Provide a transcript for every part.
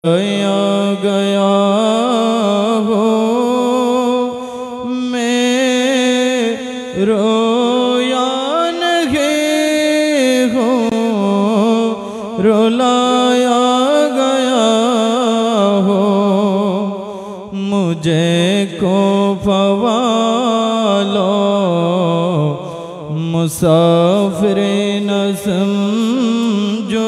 गया गया हो मैं रोया नहीं हो रुलाया गया हो मुझे को फवालो मुसाफिर न समझो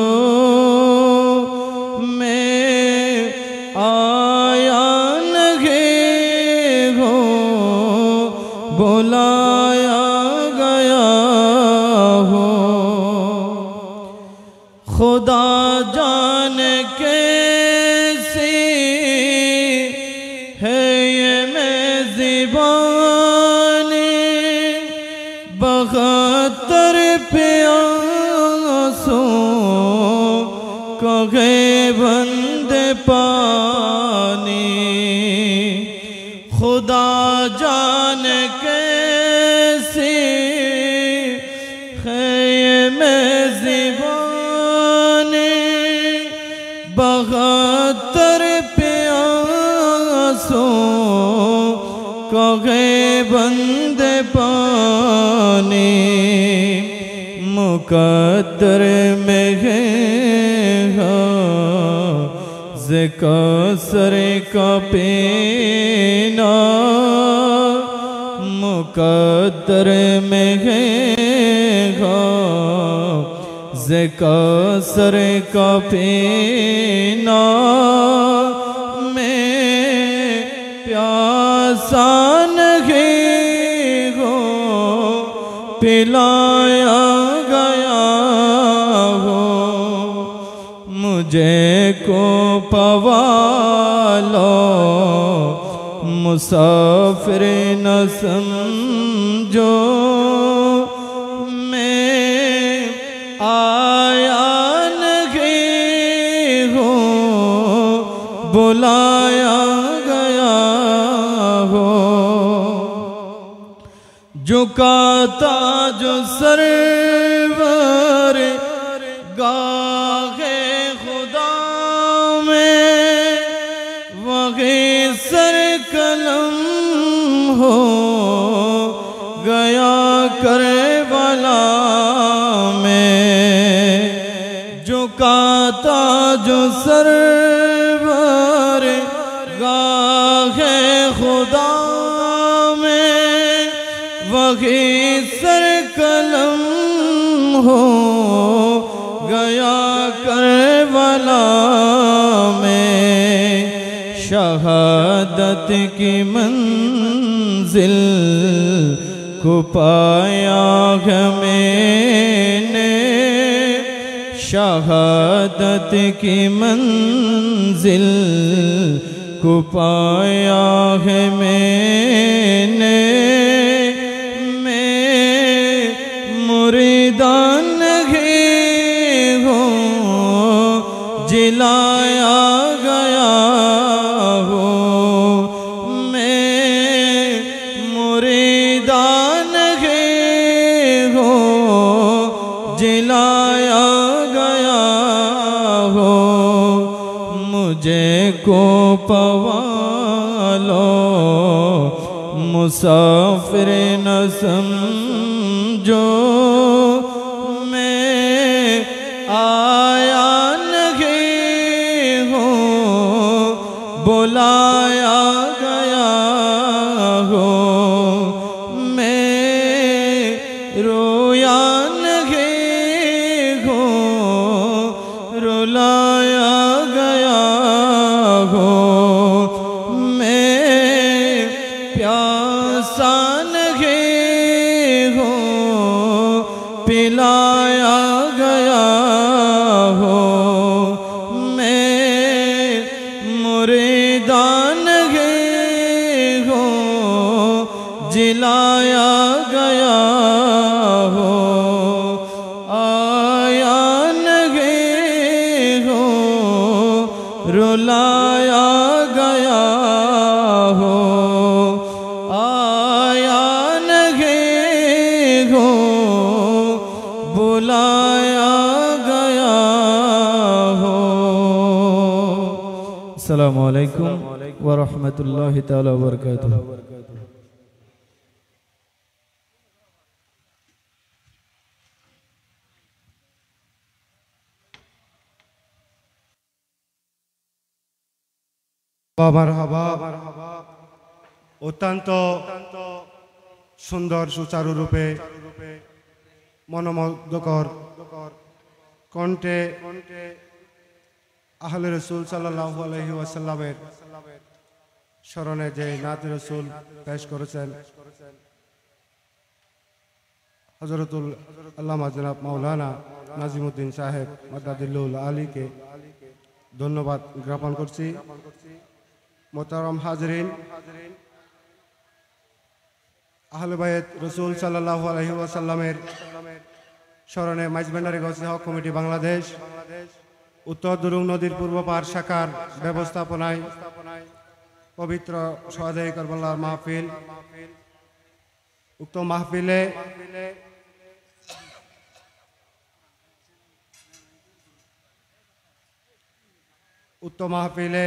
बुलाया गया हो खुदा जाने कैसी है ये मेज़बानी बख़तर प्यासों कहे बंदे पानी खुदा जाने कैसी है ये मेज़बानी बख़तर प्यासों कहे बंदे पानी मुक़द्दर में है ज़िक्र का पीना मुक़द्दर में है ज़िक्र का पीना मैं प्यासा नहीं हो पिलाया गया हो मुझे को पवालो मुसाफिर न समझो मैं आया नहीं हो बुलाया गया हो झुकाता जो सरवर गाहे खुदा में वही सर कलम हो गया करबला में झुकाता जो सरवर गाहे खुदा में वही सर कलम हो गया करबला में शहादत की मंजिल को पाया है मैंने शहादत की मंजिल को पाया है मैंने मुरीदान नहीं हो जिलाया गया हो मैं मुरीदान नहीं हो जिलाया गया हो मुझे को पवालो मुसाफिर न समझो मैं आया नहीं हो बुलाया गया हो मैं रोया नहीं हो रुलाया गया हो मैं प्यासा नहीं हो पिलाया गया हो मैं मुरीदान नहीं हो जिलाया गया हो आया नहीं हो रुलाया गया हो आया नहीं हो बुलाया गया हो। আসসালামু আলাইকুম ওয়া রাহমাতুল্লাহি তাআলা ওয়া বারাকাতুহু। মারহাবা অত্যন্ত সুন্দর সুচারু রূপে মনোমুগ্ধকর কণ্ঠে আহলে রাসূল সাল্লাল্লাহু আলাইহি ওয়াসাল্লামের স্মরণে যে নাত রাসূল পেশ করেছেন হযরতুল আল্লামা জনাব মাওলানা নাজিমউদ্দিন সাহেব মাদাদিল্লুল আলীকে ধন্যবাদ জ্ঞাপন করছি। মোহতারাম হাজরিন, আহলে বায়াত রাসূল সাল্লাল্লাহু আলাইহি ওয়াসাল্লামের স্মরণে মাইজভান্ডারী গৌসে হক কমিটি বাংলাদেশ উত্তর দুরুং নদীর পূর্ব পার শাখার ব্যবস্থাপনায় পবিত্র সোহাদায়ে কারবালার মাহফিল, উক্ত মাহফিলে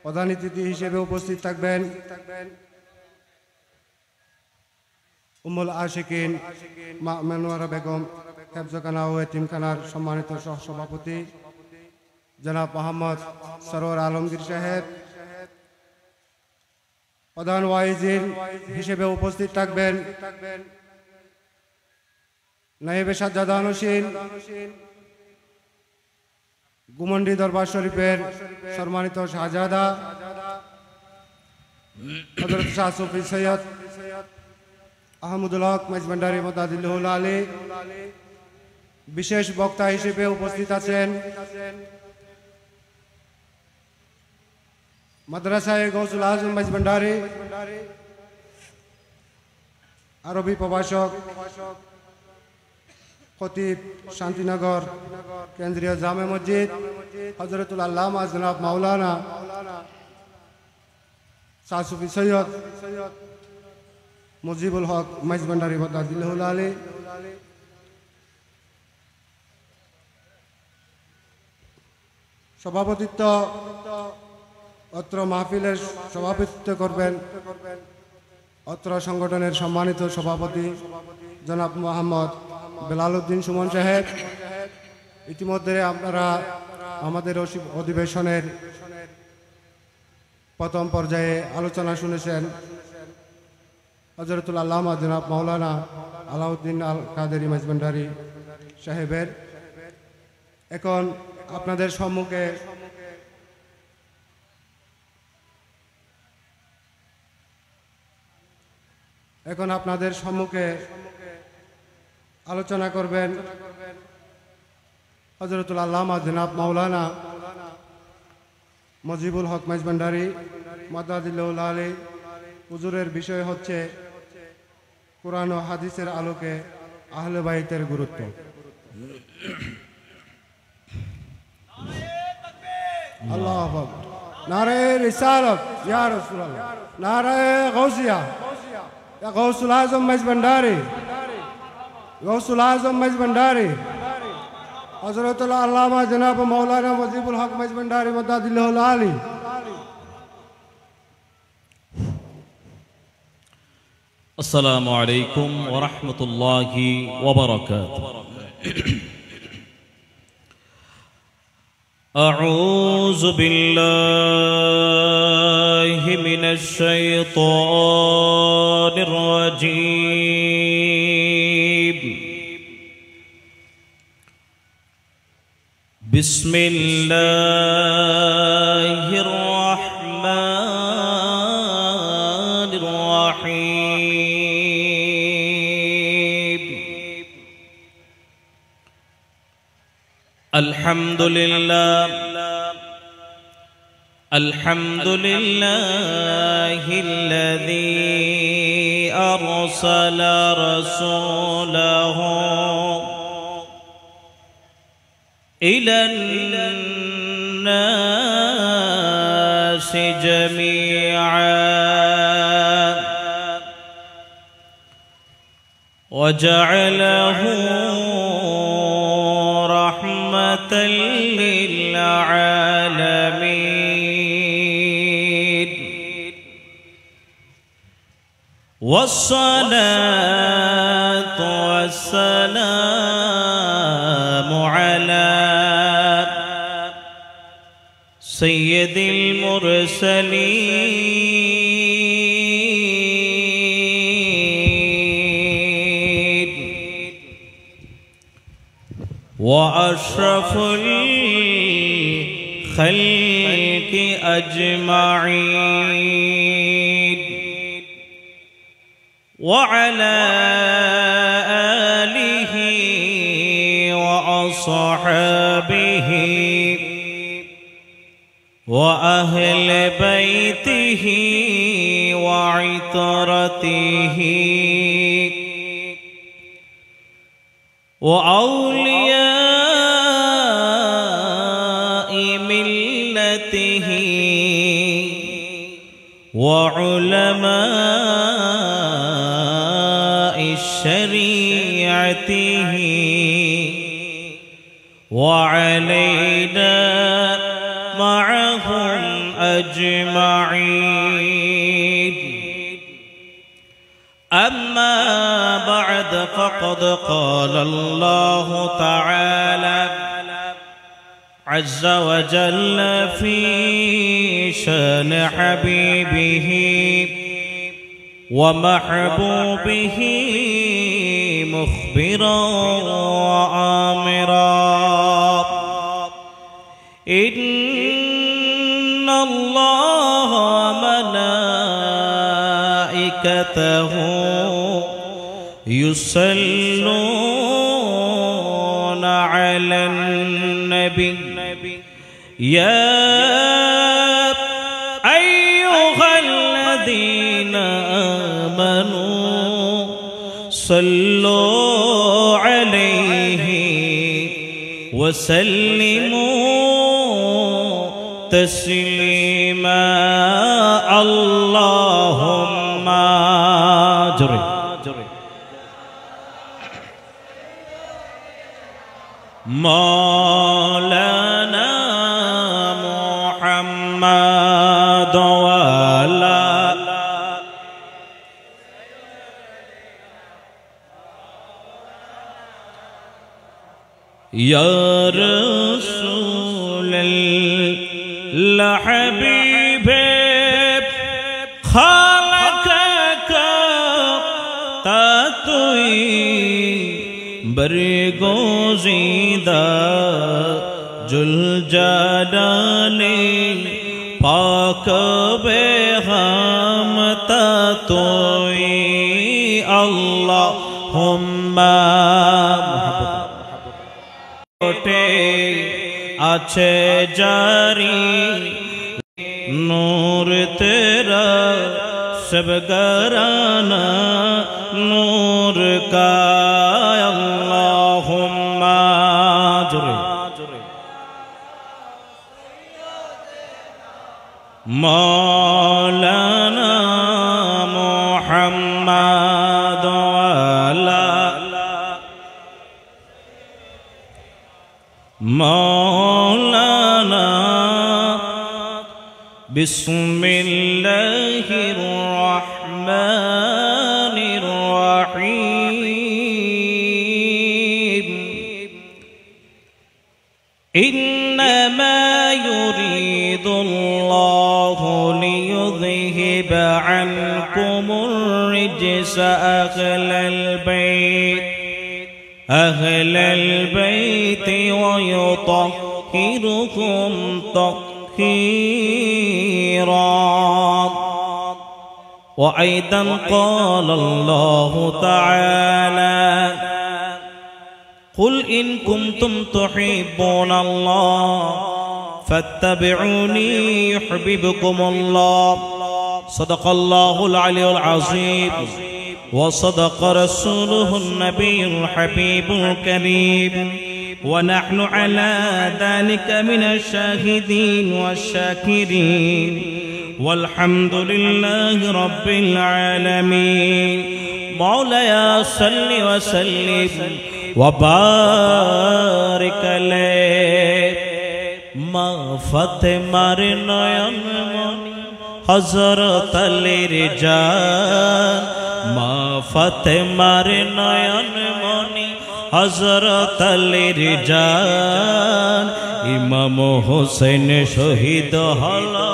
প্রধান অতিথি হিসেবে উপস্থিত থাকবেন উম্মুল আশিকিন মা মনোয়ারা বেগম হেফজখানা ও এতিমখানার সম্মানিত সহসভাপতি জনাব মোহাম্মদ সরোয়ার আলমগীর সাহেব। প্রধান ওয়াইজিন হিসেবে উপস্থিত থাকবেন নায়েবে সাজ্জাদা নসীন গুমন্ডি দরবার শরীফের সম্মানিত শাহজাদা হযরত শাহ সুফি সৈয়দ আহমদুল হক মাইজভান্ডারী মাদাদিল্লুল আলী। বিশেষ বক্তা হিসেবে উপস্থিত আছেন মাদ্রাসায়ে গৌসুল আজম মাইজভান্ডারী আরবি প্রভাষক খতিব শান্তিনগর কেন্দ্রীয় জামে মসজিদ হযরতুল আল্লামা জনাব মাওলানা শাহ সুফি সৈয়দ মুজিবুল হক মাইজভান্ডারী মাদাদিল্লুল আলী। সভাপতিত্ব অত্র মাহফিলের সভাপতিত্ব করবেন অত্র সংগঠনের সম্মানিত সভাপতি জনাব মোহাম্মদ বেলাল উদ্দিন সুমন সাহেব। ইতিমধ্যে আপনারা আমাদের অধিবেশনের প্রথম পর্যায়ে আলোচনা শুনেছেন হযরতুল আল্লামা জনাব মাওলানা আলাউদ্দিন আল কাদেরী মাইজভান্ডারী সাহেবের। এখন আপনাদের সম্মুখে আলোচনা করবেন হযরতুল আল্লামা জনাব মাওলানা মুজিবুল হক মাইজভান্ডারী মাদাদিল্লুল আলী। হুজুরের বিষয় হচ্ছে কুরআন ও হাদিসের আলোকে আহলে বাইতের গুরুত্ব। আল্লাহু আকবার। নারে রিসালাত ইয়া রাসূলুল্লাহ, নারে গাউসিয়া ইয়া গাউসুল আজম মাইজভান্ডারী, গাউসুল আজম মাইজভান্ডারী হযরতুল আল্লামা জনাব মাওলানা মুজিবুল হক মাইজভান্ডারী মাদাদিল্লুল আলী। السلام عليكم ورحمة الله وبركاته. أعوذ بالله من الشيطان الرجيم. بسم الله الرحمن الرحيم. الحمد لله الذي أرسل رسوله إلى الناس جميعا وجعله رحمة للعالمين. والصلاة والسلام على سيد المرسلين وأشرف الخلق أجمعين وعلى آله وأصحابه وأهل بيته وعترته وأولياء ملته وعلماء شريعته وعلينا معهم أجمعين. أما بعد فقد قال الله تعالى عز وجل في شان حبيبه ومحبوبه مخبرا وآمرا إن الله وملائكته يصلون على النبي يا أيها الذين آمنوا صلوا عليه وسلموا تسليما. اللهم جري مولانا محمد وعلى يا رسول الله حبيبي خلقك تاتوي برگزیدہ جلجلالی پاک بے ہم تاتوئی اللہم اٹھے اچھے جاری نور تیرا سب گرانا نور کا اللہم جرے مولانا محمد وعلا مولانا بسم الله الرحمن الرحيم إنما يريد الله ليذهب عنكم الرجس أهل البيت ويطهركم تطهيرا. وأيضا قال الله تعالى قل إن كنتم تحبون الله فاتبعوني يحببكم الله. صدق الله العلي العظيم وصدق رسوله النبي الحبيب الكريم ونحن على ذلك من الشاهدين والشاكرين والحمد لله رب العالمين. مولاي صل وسلم وبارك عليه. ما فاطمار নয়ন হযরত আলীর জান মা ফাতেমার নয়ন মনি হযরত আলীর জান ইমাম হোসেন শহীদ হলো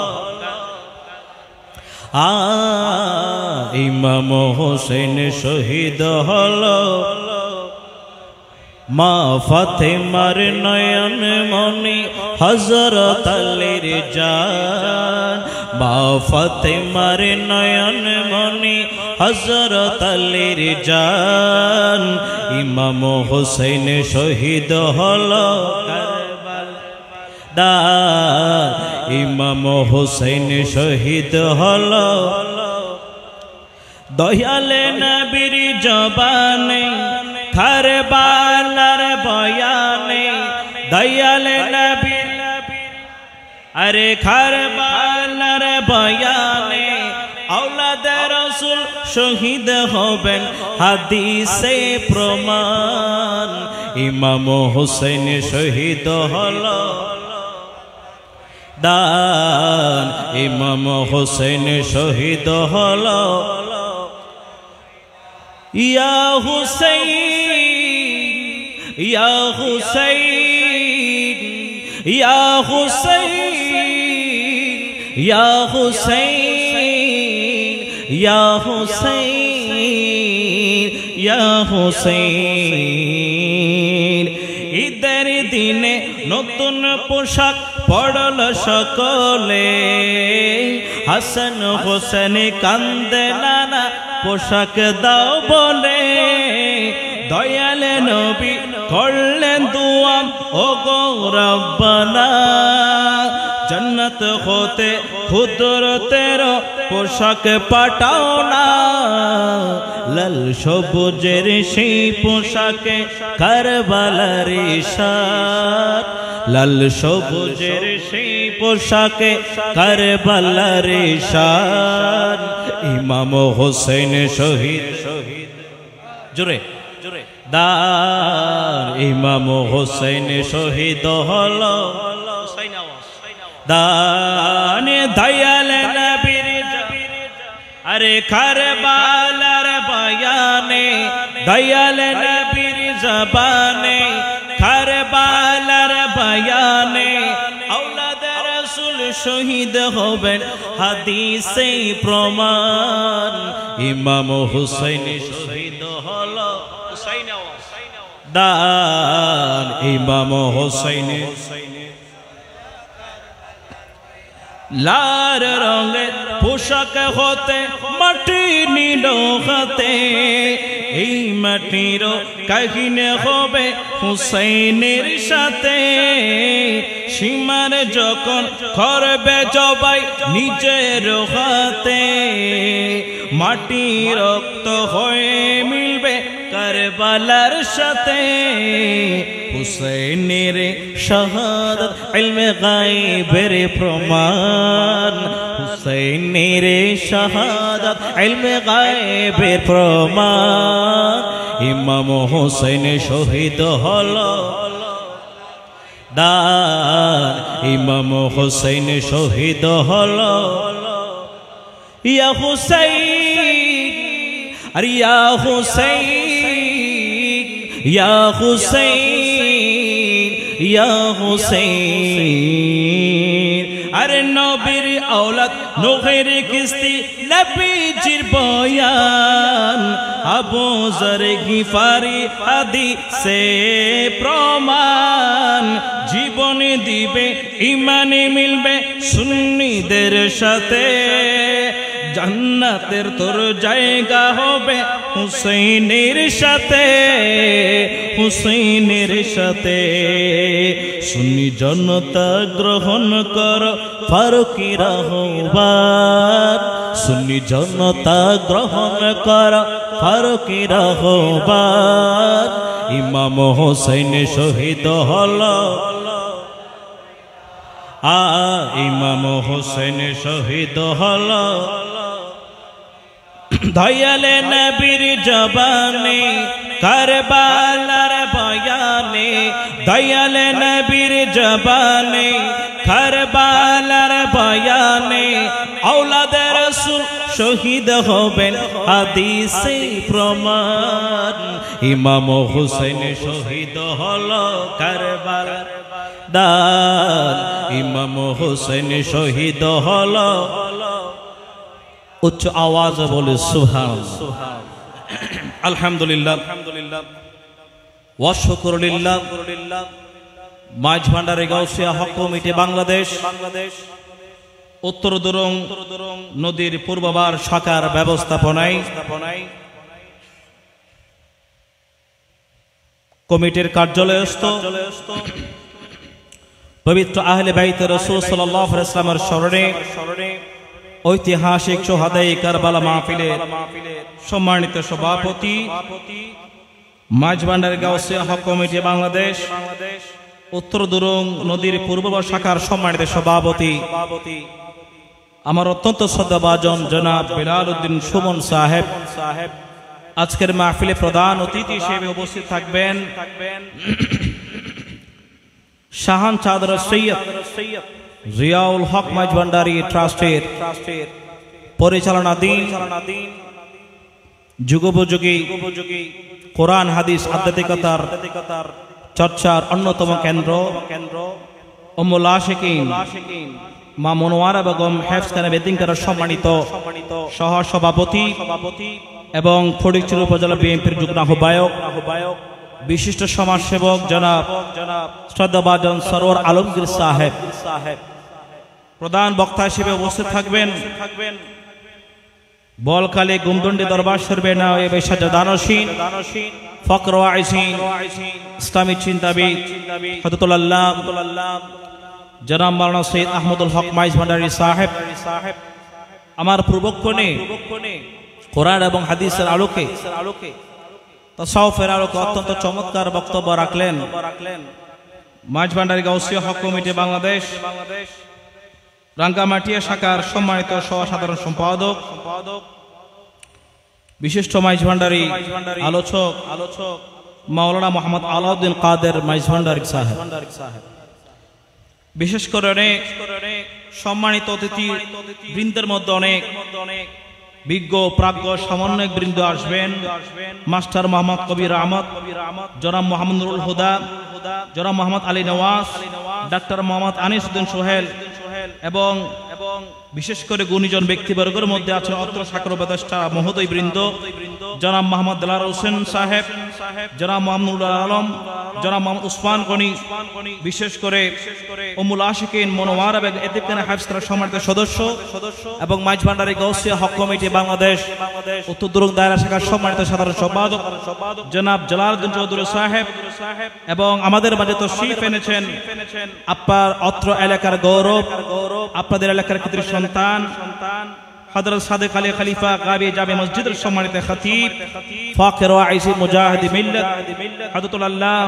ইমাম হোসেন শহীদ হলো মা ফাতেমার নয়ন মনি হযরত আলীর জান মা ফাতেমার নয়ন মনি হযরত আলীর জান ইমাম হোসেন শহীদ হলো কারবালা ইমাম হোসেন শহীদ হলো দয়ালে নবীর জবানে কারবালার বয়ানে দয়ালে নবীর আরে কারবালার বয়ানে আওলাদে রাসূল শহীদ হবেন হাদিসে প্রমাণ ইমাম হোসেন শহীদ হলো দান ইমাম হোসেন শহীদ হলো ইয়া হুসাইন ইয়া হুসাইন ইয়া হুসাইন ইয়া হুসাইন ইয়া হুসাইন ইয়া হুসাইন ঈদের দিনে নতুন পোশাক পড়ল সকলে হাসান হোসেন কান্দে নানা পোশাক দাও বলে দয়ালে নবী করলেন দুয়া ও গো রব্বানা জান্নাত হতে খুদরতের পোশাক পাঠাও না লাল সবুজের সেই পোশাকে কারবালার ইশার লাল সবুজের সেই পোশাকে কারবালার ইশার ইমাম হোসেন শহীদ শহীদ জোরে জোরে দার ইমাম হোসেন শহীদ হলো দানে দয়ালে নবীর আরে কারবালার বয়ানে দয়ালে নবীর জবানে কারবালার বয়ানে আওলাদে রাসূল শহীদ হবেন হাদিসে প্রমাণ ইমাম হোসেন শহীদ হলো দান ইমাম হোসেন লাল রঙের পোশাক হতে মাটি নিল হাতে এই মাটির কাহিনী হবে হুসাইনের সাথে সীমার যখন করবে জবাই নিজের হাতে মাটি রক্ত হয়ে মিলবে কারবালার সাথে হুসাইনের শাহাদাত ইলমে গায়বের প্রমাণ হুসাইনের শাহাদাত ইলমে গায়বের প্রমাণ ইমাম হোসেন শহীদ হলো দান ইমাম হোসেন শহীদ হলো ইয়া হুসাইন আর ইয়া হুসাইন ইয়া হুসাইন ইয়া হুসাইন আরে নবীর আওলাদ নূহের কিস্তি নবীজির বয়ান আবু যর গিফারি হাদিসে প্রমাণ জীবনে দিবে ইমানে মিলবে সুন্নিদের সাথে জান্নাতের তোর জায়গা হবে হুসাইনের সাথে হুসাইনের সাথে সুন্নি জনতা গ্রহণ কর ফারুকি রাহবার সুন্নি জনতা গ্রহণ কর ফারুকি রাহবার ইমাম হোসেন শহীদ হলো ইমাম হোসেন শহীদ হলো দয়ালে নবীর জবানে কারবালার বয়ানে দয়ালে নবীর জবানে কারবালার বয়ানে আওলাদে রাসূল শহীদ হবেন হাদিসে প্রমাণ ইমাম হুসাইন শহীদ হলো কারবালার দান ইমাম হুসাইন শহীদ হলো উচ্চ আওয়াজে বলে সুবহানাল্লাহ আলহামদুলিল্লাহ ওয়া শুকরুলিল্লাহ মাঝ ভান্ডারী গাউসিয়া হক কমিটি বাংলাদেশ উত্তর দুরং নদীর পূর্ববার শাখার ব্যবস্থাপনায় কমিটির কার্যালয়স্থ পবিত্র আহলে বাইতে রাসূল সাল্লাল্লাহু আলাইহি ওয়াসাল্লামের স্মরণে ঐতিহাসিক শুহাদায়ে কারবালা মাহফিলের সম্মানিত সভাপতি মাঝ ভান্ডারী গাউসিয়া হক কমিটি বাংলাদেশ উত্তর দুরং নদীর পূর্ববার শাখার সম্মানিত সভাপতি আমার অত্যন্ত শ্রদ্ধাভাজন জনাব বিলাল উদ্দিন সুমন সাহেব আজকের মাহফিলে প্রধান অতিথি হিসেবে উপস্থিত থাকবেন শাহান চাদর সৈয়দ জিয়াউল হক মাঝ ভান্ডারী ট্রাস্টের পরিচালনাধীন যুগোপযোগী কোরআন হাদিস আধ্যাত্মিকতার চর্চার অন্যতম কেন্দ্র উম্মুল আশিকিন মা মনোয়ারা বেগম হেফজখানা বেদিনকার সম্মানিত সহ সভাপতি এবং ফটিকছড়ি উপজেলা বিএনপির যুগ্ম আহ্বায়ক বিশিষ্ট সমাজসেবক জনাব শ্রদ্ধাভাজন সরওয়ার আলমগীর সাহেব প্রধান বক্তা হিসেবে উপস্থিত থাকবেন বলকালী গুমদন্ডি দরবার শরীফে নায়েবে সাজাদানশীন ফকর ওয়াইসিন ইসলামী চিন্তাবিদ হযরতুল আল্লাহ জনাব মাওলানা সৈয়দ আহমদুল হক মাইজ ভান্ডারী সাহেব আমার পূর্বক্ষণে কোরআন এবং হাদিসের আলোকে তাসাউফের আলোকে অত্যন্ত চমৎকার বক্তব্য রাখলেন মাইজ ভান্ডারী গাউসিয়া হক কমিটি বাংলাদেশ রাঙ্গামাটিয়া শাখার সম্মানিত সাধারণ সম্পাদক বিশিষ্ট মাইজ ভান্ডারী আলোচক মাওলানা মোহাম্মদ আলাউদ্দিন কাদের মাইজ ভান্ডারী সাহেব বিশেষ করে অনেক সম্মানিত অতিথি বৃন্দের মধ্যে অনেক বিজ্ঞ প্রাজ্ঞ সমন্বয়ক বৃন্দ আসবেন মাস্টার মোহাম্মদ কবির আহমদ জনাব মোহাম্মদ নুরুল হুদা জনাব মোহাম্মদ আলী নওয়াজ ডাক্তার মোহাম্মদ আনিস উদ্দিন সোহেল এবং বিশেষ করে গুণীজন ব্যক্তিবর্গের মধ্যে আছেন অত্র শাখার উপদেষ্টা মহোদয় বৃন্দ জনাব মোহাম্মদ দেলার হোসেন সাহেব জনাব মোহাম্মদ আলম জনাব মোহাম্মদ উসমান গনি বিশেষ করে উম্মুল আশিকিন মনোয়ারা বেগম এতিমখানা হেফজখানার সম্মানিত সদস্য এবং মাইজ ভান্ডারী গাউসিয়া হক কমিটি বাংলাদেশ উত্তর দুরং দায়রা শাখার সম্মানিত সাধারণ সম্পাদক জনাব জালালউদ্দিন চৌধুরী সাহেব এবং আমাদের মাঝে তশরিফ এনেছেন আপনার অত্র এলাকার গৌরব আপনাদের এলাকার কৃতি সন্তান হযরত সাদেক আলী খলিফা গাবি জামে মসজিদের সম্মানিত খতিব ফাকির ওয়াইসি মুজাহিদ মিল্লাত হযরতুল আল্লাহ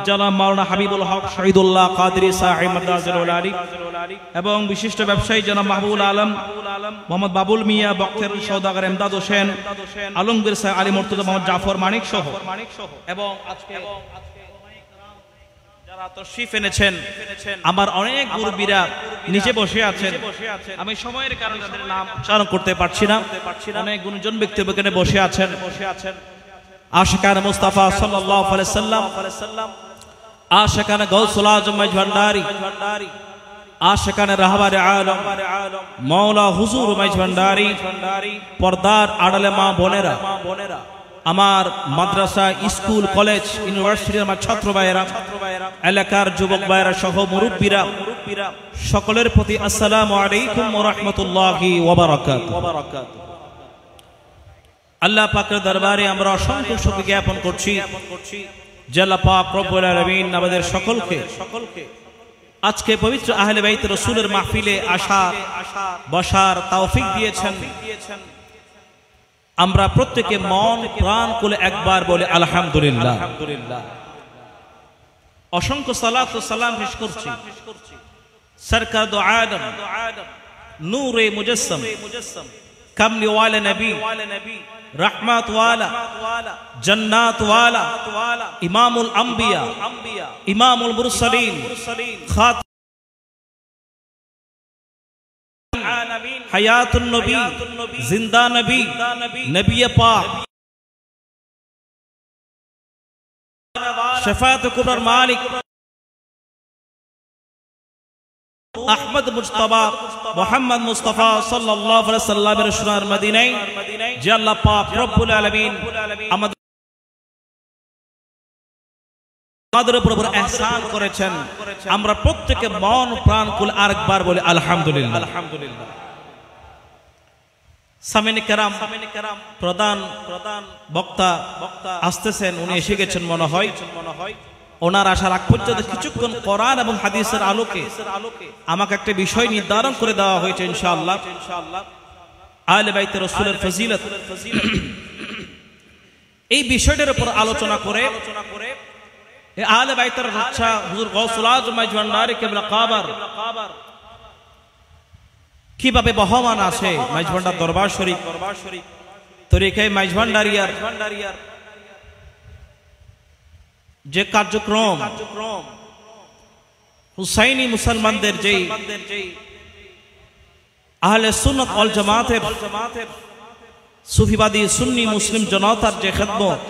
জনাব মাওলানা হাবিবুল হক শহীদুল্লাহ কাদরি সাহেব মাদ্রাসাতুল আলী এবং বিশিষ্ট ব্যবসায়ী জনাব মাহবুবুল আলম মোহাম্মদ বাবুল মিয়া বক্তের সওদাগর ইমদাদ হোসেন আলমগীর সাহেব আলী মুর্তজা মোহাম্মদ জাফর মানিক সহ এবং আজকে তশরিফ এনেছেন আমার অনেক মুরব্বীরা নিচে বসে আছেন আমি সময়ের কারণে তাদের নাম উচ্চারণ করতে পারছি না অনেক গুণীজন ব্যক্তি এখানে বসে আছেন আশিকানে মুস্তাফা সাল্লাল্লাহু আলাইহি সাল্লাম আশিকানে গাউসুল আজম মাইজ ভান্ডারী আশিকানে রাহবারে আলম মাওলা হুজুর মাইজ ভান্ডারী পর্দার আড়ালে মা বোনেরা আমার মাদ্রাসা স্কুল কলেজ ইউনিভার্সিটির আমার ছাত্র ভাইয়েরা এলাকার যুবক ভাইয়েরা সহ মুরব্বীরা সকলের প্রতি আসসালামু আলাইকুম ওয়া রাহমাতুল্লাহি ওয়া বারাকাতুহু আল্লাহ পাকের দরবারে আমরা অসংখ্য শুকরিয়া জ্ঞাপন করছি যে আল্লাহ পাক রব্বুল আলামিন আমাদের সকলকে আজকে পবিত্র আহলে বাইত রাসূলের মাহফিলে আসার বসার তৌফিক দিয়েছেন আমরা প্রত্যেকে মন প্রাণ খুলে একবার বলে আলহামদুলিল্লাহ অসংখ্য সালাত ও সালাম পেশ করছি সরকার দো আদম নূরে মুজাসসাম কামলি ওয়ালা নবী रहमत वाला जन्नत वाला इमामुल अंबिया इमामुल मुरसलीन खातिमुल হায়াতুন নবী, জিন্দা নবী, নবী পাক, শাফাআত কুবরার মালিক আহমদ মুজতবা মুহাম্মদ মুস্তাফা সাল্লাল্লাহু আলাইহি সাল্লামের সোনার মদিনায় যে আল্লাহ পাক রব্বুল আলামিন আমাদের উপর ইহসান করেছেন, আমরা প্রত্যেকে মন প্রাণ খুলে আরেকবার বলি আলহামদুলিল্লাহ। আলহামদুলিল্লাহ। সামিনে কেরাম, প্রধান বক্তা আসতেছেন, উনি এসে গেছেন মনে হয়। ওনার আসার আগ পর্যন্ত কিছুক্ষণ কোরআন এবং হাদিসের আলোকে আমাকে একটা বিষয় নির্ধারণ করে দেওয়া হয়েছে ইনশাআল্লাহ। আহলে বাইতে রাসূলের ফজিলত, এই বিষয়টার উপর আলোচনা করে আহলে বাইতের রক্ষা হুজুর গাউসুল আজম মাইজ ভান্ডারী কিবলা কাবার কিভাবে বহমান আছে মাইজ ভান্ডার দরবার শরীফ তরিকায়ে মাইজ ভান্ডারিয়ার যে কার্যক্রম, হুসাইনি মুসলমানদের যেই আহলে সুন্নাত ওয়াল জামাতের সুফিবাদী সুন্নি মুসলিম জনতার যে খিদমত,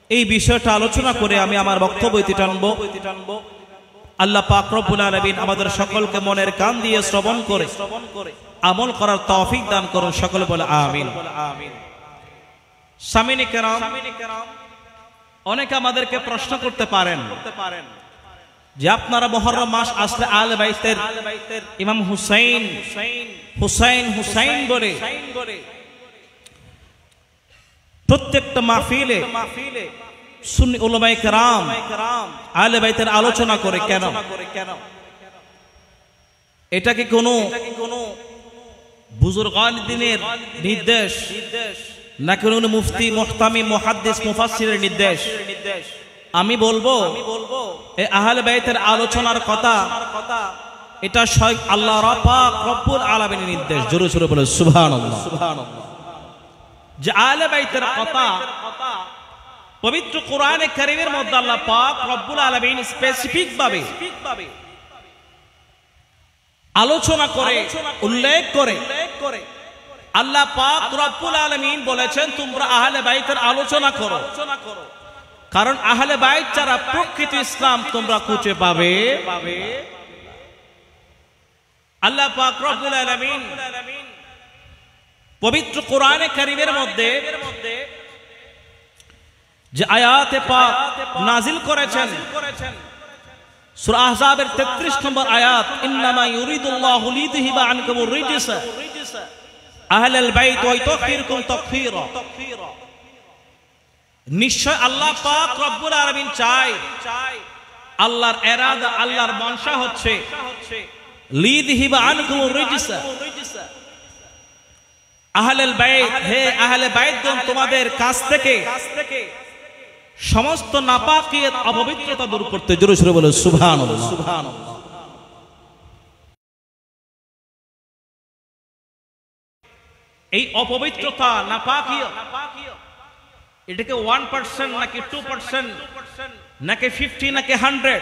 এই বিষয়টা আলোচনা করে আমি আমার বক্তব্য টানবো। আল্লাহ পাক রব্বুল আলামিন আমাদের সকলকে মনের কান দিয়ে শ্রবণ করে আমল করার তৌফিক দান করুন, সকলে বলে আমিন। সামিনে কেরাম, অনেকে আমাদেরকে প্রশ্ন করতে পারেন যে আপনারা মুহররম মাস আসলে আহলে বাইতের ইমাম হুসাইন হুসাইন বলে প্রত্যেকটা মাহফিলে সুন্নি উলামায়ে কেরাম আহলে বাইতের আলোচনা করে কেন? এটা কি কোনো বুজুর্গান দ্বীনের নির্দেশ নাকি কোনো মুফতি মুহতামি মুহাদ্দিস মুফাসসিরের নির্দেশ? আমি বলবো এই আহলে বাইতের আলোচনার কথা এটা স্বয়ং আল্লাহ পাক রব্বুল আলামিনের নির্দেশ। জোরে জোরে বলে সুবহানাল্লাহ। যে আহলে বাইতের কথা পবিত্র কোরআনে কারীমের মধ্যে আল্লাহ পাক রব্বুল আলামিন স্পেসিফিক ভাবে আলোচনা করে উল্লেখ করে আল্লাহ পাক রব্বুল আলামিন বলেছেন তোমরা আহলে বাইতের আলোচনা করো, কারণ আহলে বাইত যারা প্রকৃত ইসলাম তোমরা খুঁজে পাবে। আল্লাহ পাক রব্বুল আলামিন পবিত্র কোরআনে কারীমের মধ্যে যে আয়াতে পাক নাজিল করেছেন, সূরা আহজাবের 33 নম্বর আয়াত, ইন্নামা ইউরিদুল্লাহু লিয়ুযহিবা আনকুমুর রিজসা আহলাল বাইত ওয়া ইউতাহহিরকুম তাতহীরা। নিশ্চয় আল্লাহ পাক রব্বুল আলামিন চায়, আল্লাহর ইরাদা, আল্লাহর মনসা হচ্ছে লিয়ুযহিবা আনকুমুর রিজসা আহলাল বাইত, হে আহলে বাইতগণ তোমাদের কাছ থেকে সমস্ত নাপাকিয়ত অপবিত্রতা দূর করতে। জোরে জোরে বলে সুবহানাল্লাহ। এই অপবিত্রতা নাপাকিয়ত এটাকে 1% নাকি 2% নাকি 50 নাকি 100,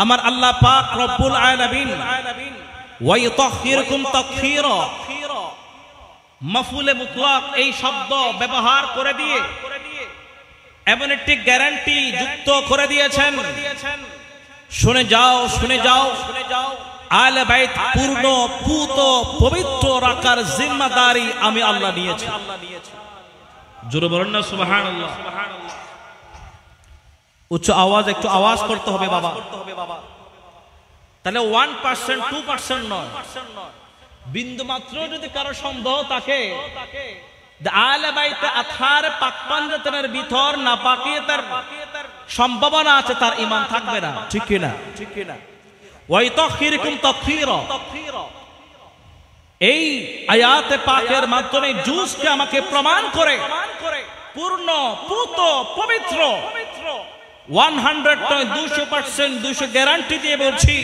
আমার আল্লাহ পাক রব্বুল আলামিন ওয়া ইউতাহহিরকুম তাতহীরা মাফউলে মুতলাক এই শব্দ ব্যবহার করে দিয়ে এমন একটি গ্যারান্টি যুক্ত করে দিয়েছেন, শুনে যাও শুনে যাও, আহলে বাইত পূর্ণ পূত পবিত্র রাখার জিম্মাদারি আমি আল্লাহ নিয়েছি। জোরে বলেন না সুবহানাল্লাহ। উচ্চ আওয়াজ, একটু আওয়াজ করতে হবে বাবা। তাহলে 1% 2% নয়, বিন্দু মাত্র যদি কারো সন্দেহ থাকে আহলে বাইতে আথার পাকপাঞ্জাতের ভিতর নাপাকিয়তের সম্ভাবনা আছে, তার ঈমান থাকবে না। ঠিক কি না? ওয়া ইউতাহহিরকুম তাতহীরা, এই আয়াতে পাকের মাধ্যমে জুজকে আমাকে প্রমাণ করে পূর্ণ পূত পবিত্র 100 নয় 200%, 200 গ্যারান্টি দিয়ে বলছি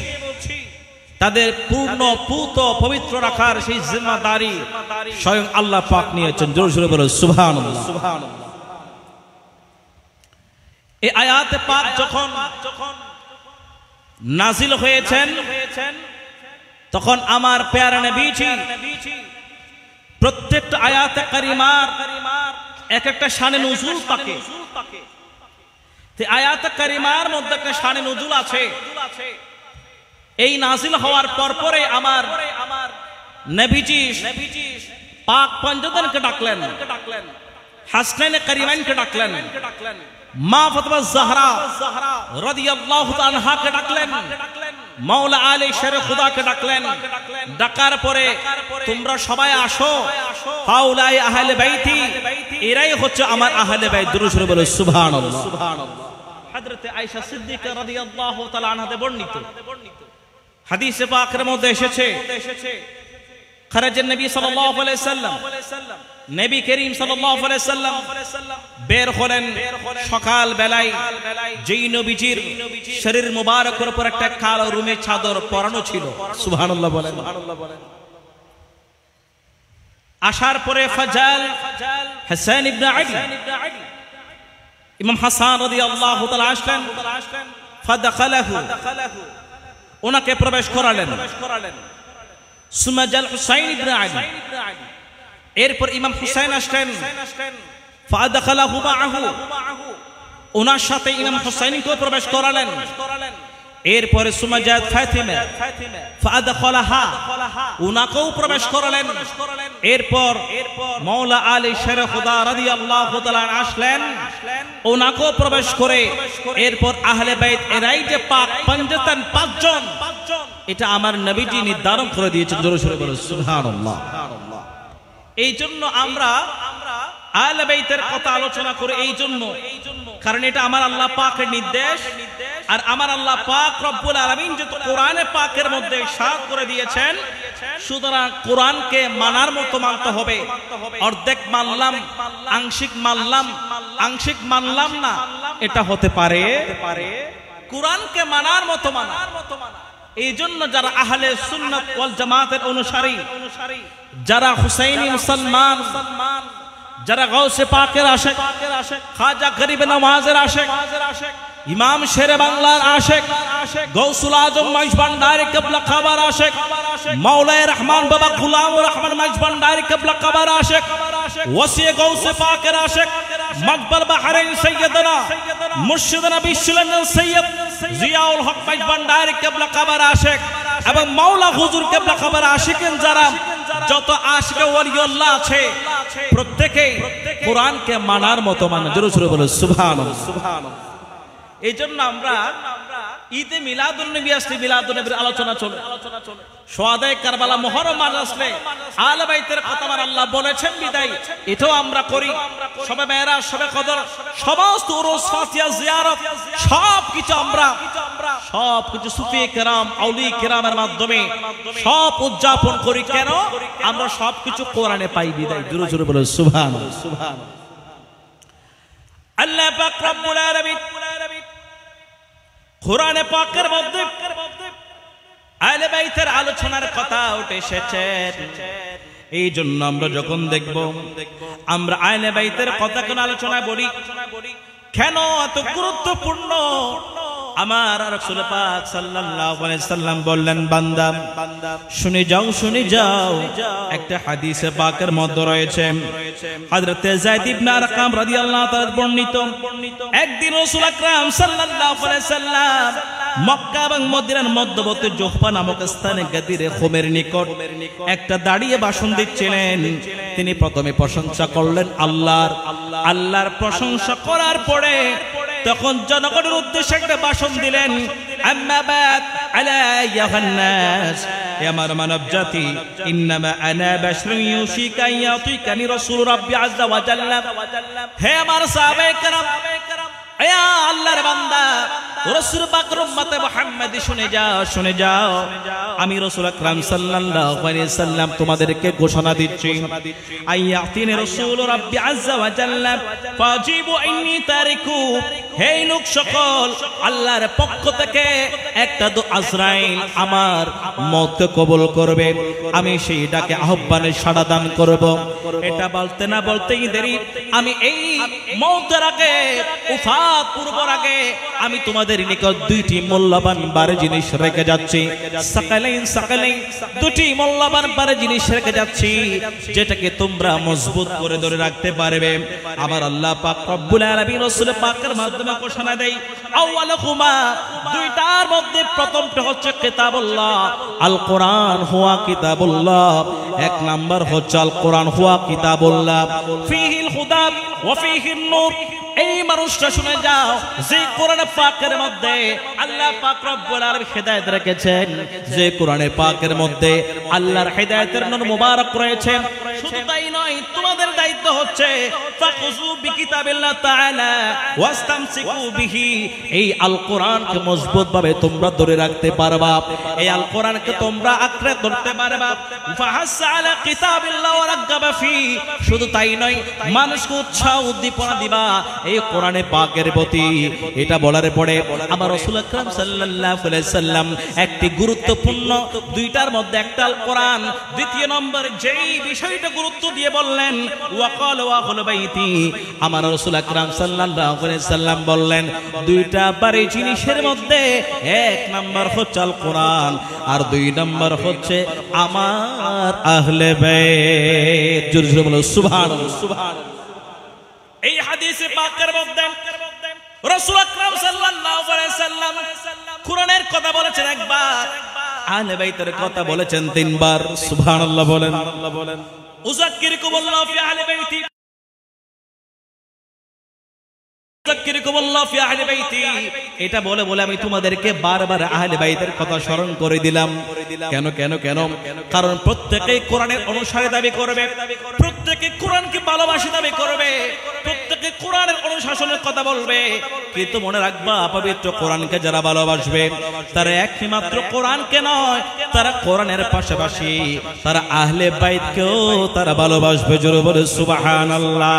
তাদের পূর্ণ পূত পবিত্র রাখার সেই জিম্মাদারি স্বয়ং আল্লাহ পাক নিয়েছেন। জোরে জোরে বলে সুবহানাল্লাহ। এই আয়াতে পাক যখন নাজিল হয়েছেন তখন আমার প্যারা নবীজি প্রত্যেকটা আয়াতে কারিমার এক একটা শানে নুজুল থাকে। আয়াতে কারিমার মধ্যে একটা শানে নুজুল আছে। এই নাজিল হওয়ার পরে আমার নবীজি পাক পঞ্চদনকে ডাকলেন, হাসনাইনে কারিমাইনকে ডাকলেন, মা ফাতিমা জাহরা রাদিয়াল্লাহু তাআলা আনহাকে ডাকলেন, মাওলা আলী শেরে খুদাকে ডাকলেন। ডাকার পরে তোমরা সবাই আসো, হাউলাই আহলে বাইতি, এরাই হচ্ছে আমার আহলে বাইত। দুরূদ শরীফ বলো সুবহানাল্লাহ। হযরত আয়েশা সিদ্দিকা রাদিয়াল্লাহু তাআলা আনহাতে বর্ণিত হাদিসে পাকের মধ্যে এসেছে, খারাজান নবী সাল্লাল্লাহু আলাইহি সাল্লাম, নবী করিম সাল্লাল্লাহু আলাইহি সাল্লাম বের হলেন সকাল বেলায়। যেই নবীজির শরীর মুবারকের উপর একটা কালো রুমে চাদর পরানো ছিল, সুবহানাল্লাহ বলেন। আসার পরে ফাজাল হাসান ইবনে আলী, ইমাম হাসান রাদিয়াল্লাহু তাআলা আসলেন, ফাদাখালাহু, ওনাকে প্রবেশ করালেন। সুমাজাল হুসাইন ইবনে আলী, এরপর ইমাম হুসাইন আসলেন, ফাদাখালাহু মাআহু, ওনার সাথে ইমাম হুসাইনকে প্রবেশ করালেন। এরপরে সুমাজাত ফাতিমা, ফাদাখালাহা, ওনাকেও প্রবেশ করালেন। এরপর মাওলা আলী শেরে খুদা রাদিয়াল্লাহু তাআলা আসলেন, ওনাকেও প্রবেশ করে এরপর আহলে বাইত এরাই যে পাক পঞ্চতন পাঁচজন, এটা আমার নবীজি নির্ধারণ করে দিয়েছেন। জোরে সোরে বলো সুবহানাল্লাহ। এই জন্য আমরা আহলে বাইতের কথা আলোচনা করে, এই জন্য কারণ এটা আমার আল্লাহ পাকের নির্দেশ। আর আমার আল্লাহ পাক রব্বুল আলামিন যে কোরআনে পাকের মধ্যে ইরশাদ করে দিয়েছেন, সুতরাং কোরআনকে মানার মতো মানতে হবে। অর্ধেক মানলাম, আংশিক মানলাম না, এটা হতে পারে। কোরআনকে মানার মতো মানা। এই জন্য যারা আহলে সুন্নাত ওয়াল জামাতের অনুসারী, যারা হুসাইনি মুসলমান, যারা গাউসে পাকের আশিক, খাজা গরিব নওয়াজের আশিক, ইমাম শেরে বাংলার আশিক, গৌসুল আজম মাইজ ভান্ডারী কিবলা কাবার আশিক, মাওলায়ে রহমান বাবা গুলামুর রহমান মাইজ ভান্ডারী কিবলা কাবার আশিক, ওয়াসি গৌসে পাকের আশিক, মকবুল বাহরাইন সাইয়্যিদনা মুর্শিদনা বিশ্বলন্দন সৈয়দ জিয়াউল হক মাইজ ভান্ডারী কিবলা কাবার আশিক এবং মাওলা হুজুর কিবলা কাবার আশিকিন, যারা যত আশিক ওলিউল্লাহ আছে প্রত্যেকই কোরআনকে মানার মতো মানে। জোরে সোরে বলো সুবহানাল্লাহ। এই জন্য আমরা ঈদে মিলাদুন নবী আসলে মিলাদুন নবীর আলোচনা চলে, সোহাদায়ে কারবালা মুহররম মাস আসলে আহলে বাইতের কথা আমার আল্লাহ বলেছেন বিদায় এটাও আমরা করি। শবে মেরাজ, শবে কদর, সমস্ত উরুস, ফাতিহা, জিয়ারত, সবকিছু আমরা সবকিছু সুফি কেরাম, আউলিয়া কেরামের মাধ্যমে সব উদযাপন করি। কেন? আমরা সবকিছু কোরআনে পাই বিদায়। জোরে জোরে বলো সুবহানাল্লাহ। আল্লাহ পাক রব্বুল আলামিন কোরআনে পাকের মধ্যে আহলে বাইতের আলোচনার কথা উঠে এসেছে। এই জন্য আমরা যখন দেখব আমরা আহলে বাইতের কথা কোন আলোচনা বলি, কেন এত গুরুত্বপূর্ণ? আমার রাসূল পাক সাল্লাল্লাহু আলাইহি সাল্লাম বললেন, বান্দা শুনে যাও। একটা হাদিসে পাকের মধ্যে রয়েছে, হযরত যায়েদ ইবনে আরকাম রাদিয়াল্লাহু তাআলা বর্ণিত, একদিন রাসূল আকরাম সাল্লাল্লাহু আলাইহি সাল্লাম মক্কা এবং মদিনার মধ্যবর্তী জোহফা নামক স্থানে গাদিরে খুমের নিকট একটা দাঁড়িয়ে ভাষণ দিচ্ছিলেন। তিনি প্রথমে প্রশংসা করলেন আল্লাহর প্রশংসা করার পরে তখন জনগণের উদ্দেশ্যে একটা ভাষণ দিলেন, আম্মা বাদ আলা আইয়ুহান নাস, হে আমার মানব জাতি, ইন্নামা আনা বাশরুন ইউশিকা ইয়াতিকানি রাসূল রাব্বি আযজা ওয়া জাল্লা। হে আমার সাহাবায়ে কেরাম, হে আল্লাহর বান্দা, রাসূল পাকের উম্মতে মুহাম্মাদি শুনে যাও, আমি রাসূল আকরাম সাল্লাল্লাহু আলাইহি সাল্লাম তোমাদেরকে ঘোষণা দিচ্ছি, আইয়াতিনি রাসূল রাব্বি আযজা ওয়া জাল্লা ফাজিবু ইন্নী তারিকু। হে লোক সকল, আল্লাহর পক্ষ থেকে একটা আজরাইল আমার মত কবুল করবে, আমি সেই ডাকে আহ্বানে সাড়া দান করব। এটা বলতে না বলতেই দেরি, আমি এই মওতের আগে উফাত পূর্বর আগে আমি তোমাদের নিকট দুইটি মূল্যবান বারে জিনিস রেখে যাচ্ছি সাকালাইন দুটি মূল্যবান বারে জিনিস রেখে যাচ্ছি যেটাকে তোমরা মজবুত করে ধরে রাখতে পারবে আমার আল্লাহ পাক রব্বুল আলামিন রাসূল পাকের মাধ্যমে ঘোষণা দেয় আউয়ালুহুমা দুইটার মধ্যে প্রথমটা হচ্ছে কিতাবুল্লাহ আল কোরআন হুয়া কিতাবুল্লাহ এক নাম্বার হচ্ছে আল কোরআন হুয়া কিতাবুল্লাহ ফীহিল হুদা ওয়া ফীহিন নূর এই মানুষটা শুনে যাও যে কোরআন পাকের মধ্যে আল্লাহ পাক রব্বুল আলামিন হেদায়েত রেখেছেন যে কোরআন পাকের মধ্যে আল্লাহর হেদায়েতের নূর মুবারক রয়েছে শুধু তাই নয় তোমাদের দায়িত্ব হচ্ছে ফাকুযু বিকিতাবিল্লাহ তাআলা ওয়াস্তামসিকু বিহি এই আল কোরআনকে মজবুতভাবে তোমরা ধরে রাখতে পারবা এই আল কোরআনকে তোমরা আঁকড়ে ধরতে পারবা ফাহাসা আলা কিতাবিল্লাহ ওয়া রাগাবা ফি শুধু তাই নয় মানুষকে উৎসাহ উদ্দীপনা দিবা এই কোরআনে পাকের প্রতি এটা বলার পরে আমার রাসূল আকরাম সাল্লাল্লাহু আলাইহি সাল্লাম একটি গুরুত্বপূর্ণ দুইটার মধ্যে একটা আল কোরআন দ্বিতীয় নম্বর যেই বিষয়টা গুরুত্ব দিয়ে বললেন ওয়াকাল ওয়াহুল বাইতি আমার রাসূল আকরাম সাল্লাল্লাহু আলাইহি সাল্লাম বললেন দুইটা বারে জিনিসের মধ্যে এক নাম্বার হচ্ছে আল কোরআন আর দুই নাম্বার হচ্ছে আমার আহলে বাইত জোরে জোরে বলো সুবহানাল্লাহ সুবহানাল্লাহ এই হাদিসে পাকের মধ্যে রাসূল আকরাম সাল্লাল্লাহু আলাইহি সাল্লাম কোরআনের কথা বলেছেন একবার আহলে বাইতের কথা বলেছেন তিনবার সুবহানাল্লাহ বলেন উযাক্কিরুকুমুল্লাহু ফি আহলি বাইতি এটা বলে বলে আমি তোমাদেরকে বারবার আহলে বাইতের কথা স্মরণ করে দিলাম কেন কেন কেন কারণ প্রত্যেকেই কোরআনের অনুসারী দাবি করবে প্রত্যেকে কোরআনকে ভালোবাসি দাবি করবে প্রত্যেকে কোরআনের অনুশাসনের কথা বলবে কিন্তু মনে রাখবা পবিত্র কোরআনকে যারা ভালোবাসবে তারা একমাত্র কোরআনকে নয় তারা কোরআনের পাশাপাশি তারা আহলে বাইতকেও তারা ভালোবাসবে জোরে বলে সুবহানাল্লাহ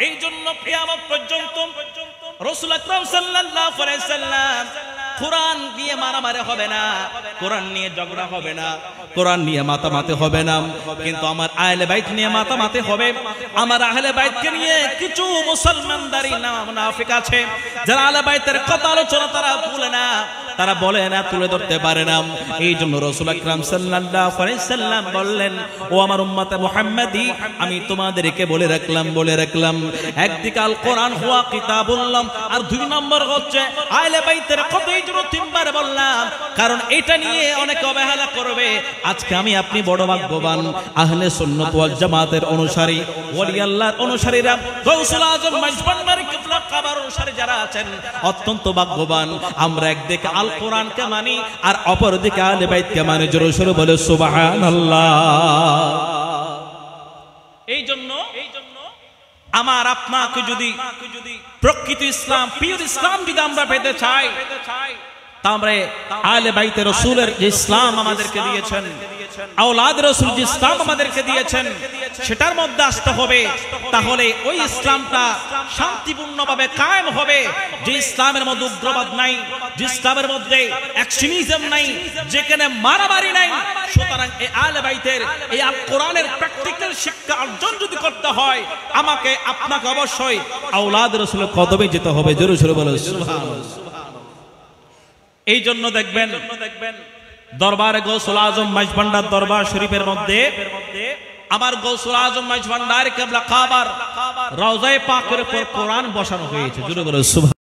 এই জন্য কিয়ামত পর্যন্ত রাসূল আকরাম সাল্লাল্লাহু আলাইহি সাল্লাম কোরআন নিয়ে মারামারি হবে না কোরআন নিয়ে ঝগড়া হবে না কোরআন নিয়ে মাতামাতি হবে না কিন্তু আমার আহলে বাইত নিয়ে মাতামাতি হবে আমার আহলে বাইতকে নিয়ে কিছু মুসলমানদারি না মুনাফিক আছে যারা আহলে বাইতের কথা আলোচনা তারা ভুলে না তারা বলে না তুলে ধরতে পারে না এই জন্য রাসূল আকরাম সাল্লাল্লাহু আলাইহি সাল্লাম বললেন ও আমার উম্মতে মুহাম্মাদি আমি তোমাদেরকে বলে রাখলাম একদিকে আল কোরআন হুয়া কিতাবুল্লাহ আর দুই নম্বর হচ্ছে আহলে বাইতের কথা এই জন্য তিনবার বললাম কারণ এটা নিয়ে অনেকে অবহেলা করবে আজকে আমি আপনি বড় ভাগ্যবান আহলে সুন্নাত ওয়াল জামাতের অনুসারী ওলি আল্লাহর অনুসারীরা গাউসুল আজম মাইজভান্ডারী কিবলা কাবার অনুসারী যারা আছেন অত্যন্ত ভাগ্যবান আমরা একদিকে আল কোরআনকে মানি আর অপরদিকে আহলে বাইতকে মানি জোরে সোরে বলে সুবহানাল্লাহ এই জন্য আমার আপনাকে যদি প্রকৃত ইসলাম পিওর ইসলাম যদি আমরা পেতে চাই তা আমরা আহলে বাইতে রাসূলের যে ইসলাম আমাদেরকে দিয়েছেন আওলাদ রাসূল যে ইসলাম আমাদেরকে দিয়েছেন সেটার মধ্যে আসতে হবে তাহলে ওই ইসলামটা শান্তিপূর্ণভাবে কায়েম হবে যে ইসলামের মধ্যে উগ্রবাদ নাই যে ইসলামের মধ্যে এক্সট্রিমিজম নাই যেখানে মারামারি নাই সুতরাং এই আহলে বাইতের এই আল কোরআনের প্র্যাকটিক্যাল শিক্ষা অর্জন যদি করতে হয় আমাকে আপনাকে অবশ্যই আওলাদ রাসূলের কদমে যেতে হবে জোরে জোরে বলো সুবহানাল্লাহ এই জন্য দেখবেন দরবারে গাউসুল আজম মাইজভান্ডার দরবার শরীফের মধ্যে আমার গাউসুল আজম মাইজভান্ডার কিবলা কাবার রওজায়ে পাকের উপর কোরআন বসানো হয়েছে জোরে বলো সুবহানাল্লাহ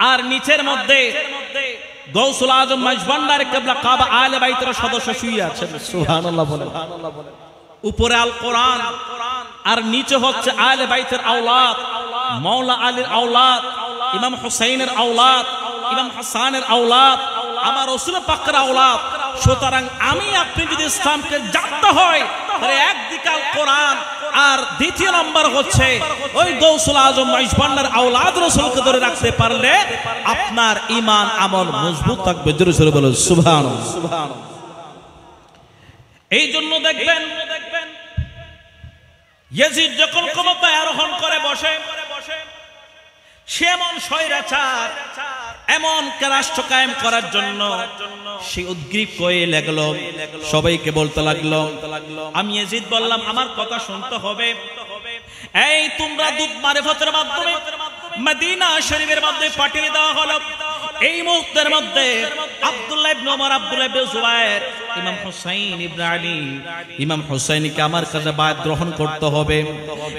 আর নিচের মধ্যে গাউসুল আজম মাইজভান্ডার কিবলা কাবা আহলে বাইতের সদস্য শুয়ে আছেন সুবহানাল্লাহ বলেন উপরে আল কোরআন আর নিচে হচ্ছে আহলে বাইতের আওলাদ মাওলা আলীর আওলাদ ইমাম হুসাইনের আওলাদ ইমাম হাসানের আওলাদ আমার রাসূল পাকের আওলাদ সুতরাং আমি আপনি যদি ইসলামকে জানতে হয় তাহলে একদিকে আল কোরআন আর দ্বিতীয় নম্বর হচ্ছে ওই গাউসুল আজম মাইজভান্ডার আওলাদ রাসূলকে ধরে রাখতে পারলে আপনার ঈমান আমল মজবুত থাকবে জোরে জোরে বলো সুবহানাল্লাহ এই জন্য দেখবেন ইয়াজিদ যখন ক্ষমতায় আরোহণ করে বসে সে এমন স্বৈরাচার এমন রাষ্ট্র কায়েম করার জন্য সে উদ্গ্রীব হয়ে লাগলো, সবাইকে বলতে লাগলো। আমি ইয়াজিদ বললাম আমার কথা শুনতে হবে। এই তোমরা দুধ মারিফতের মাধ্যমে মদিনা শরীফের মধ্যে পাঠিয়ে দেওয়া হলো। এই মুহূর্তের মধ্যে আব্দুল্লাহ ইবনে ওমর, আব্দুল্লাহ ইবনে জুবায়ের, ইমাম হুসাইন ইবনে আলী, ইমাম হুসাইনকে আমার কাছে বায়াত গ্রহণ করতে হবে।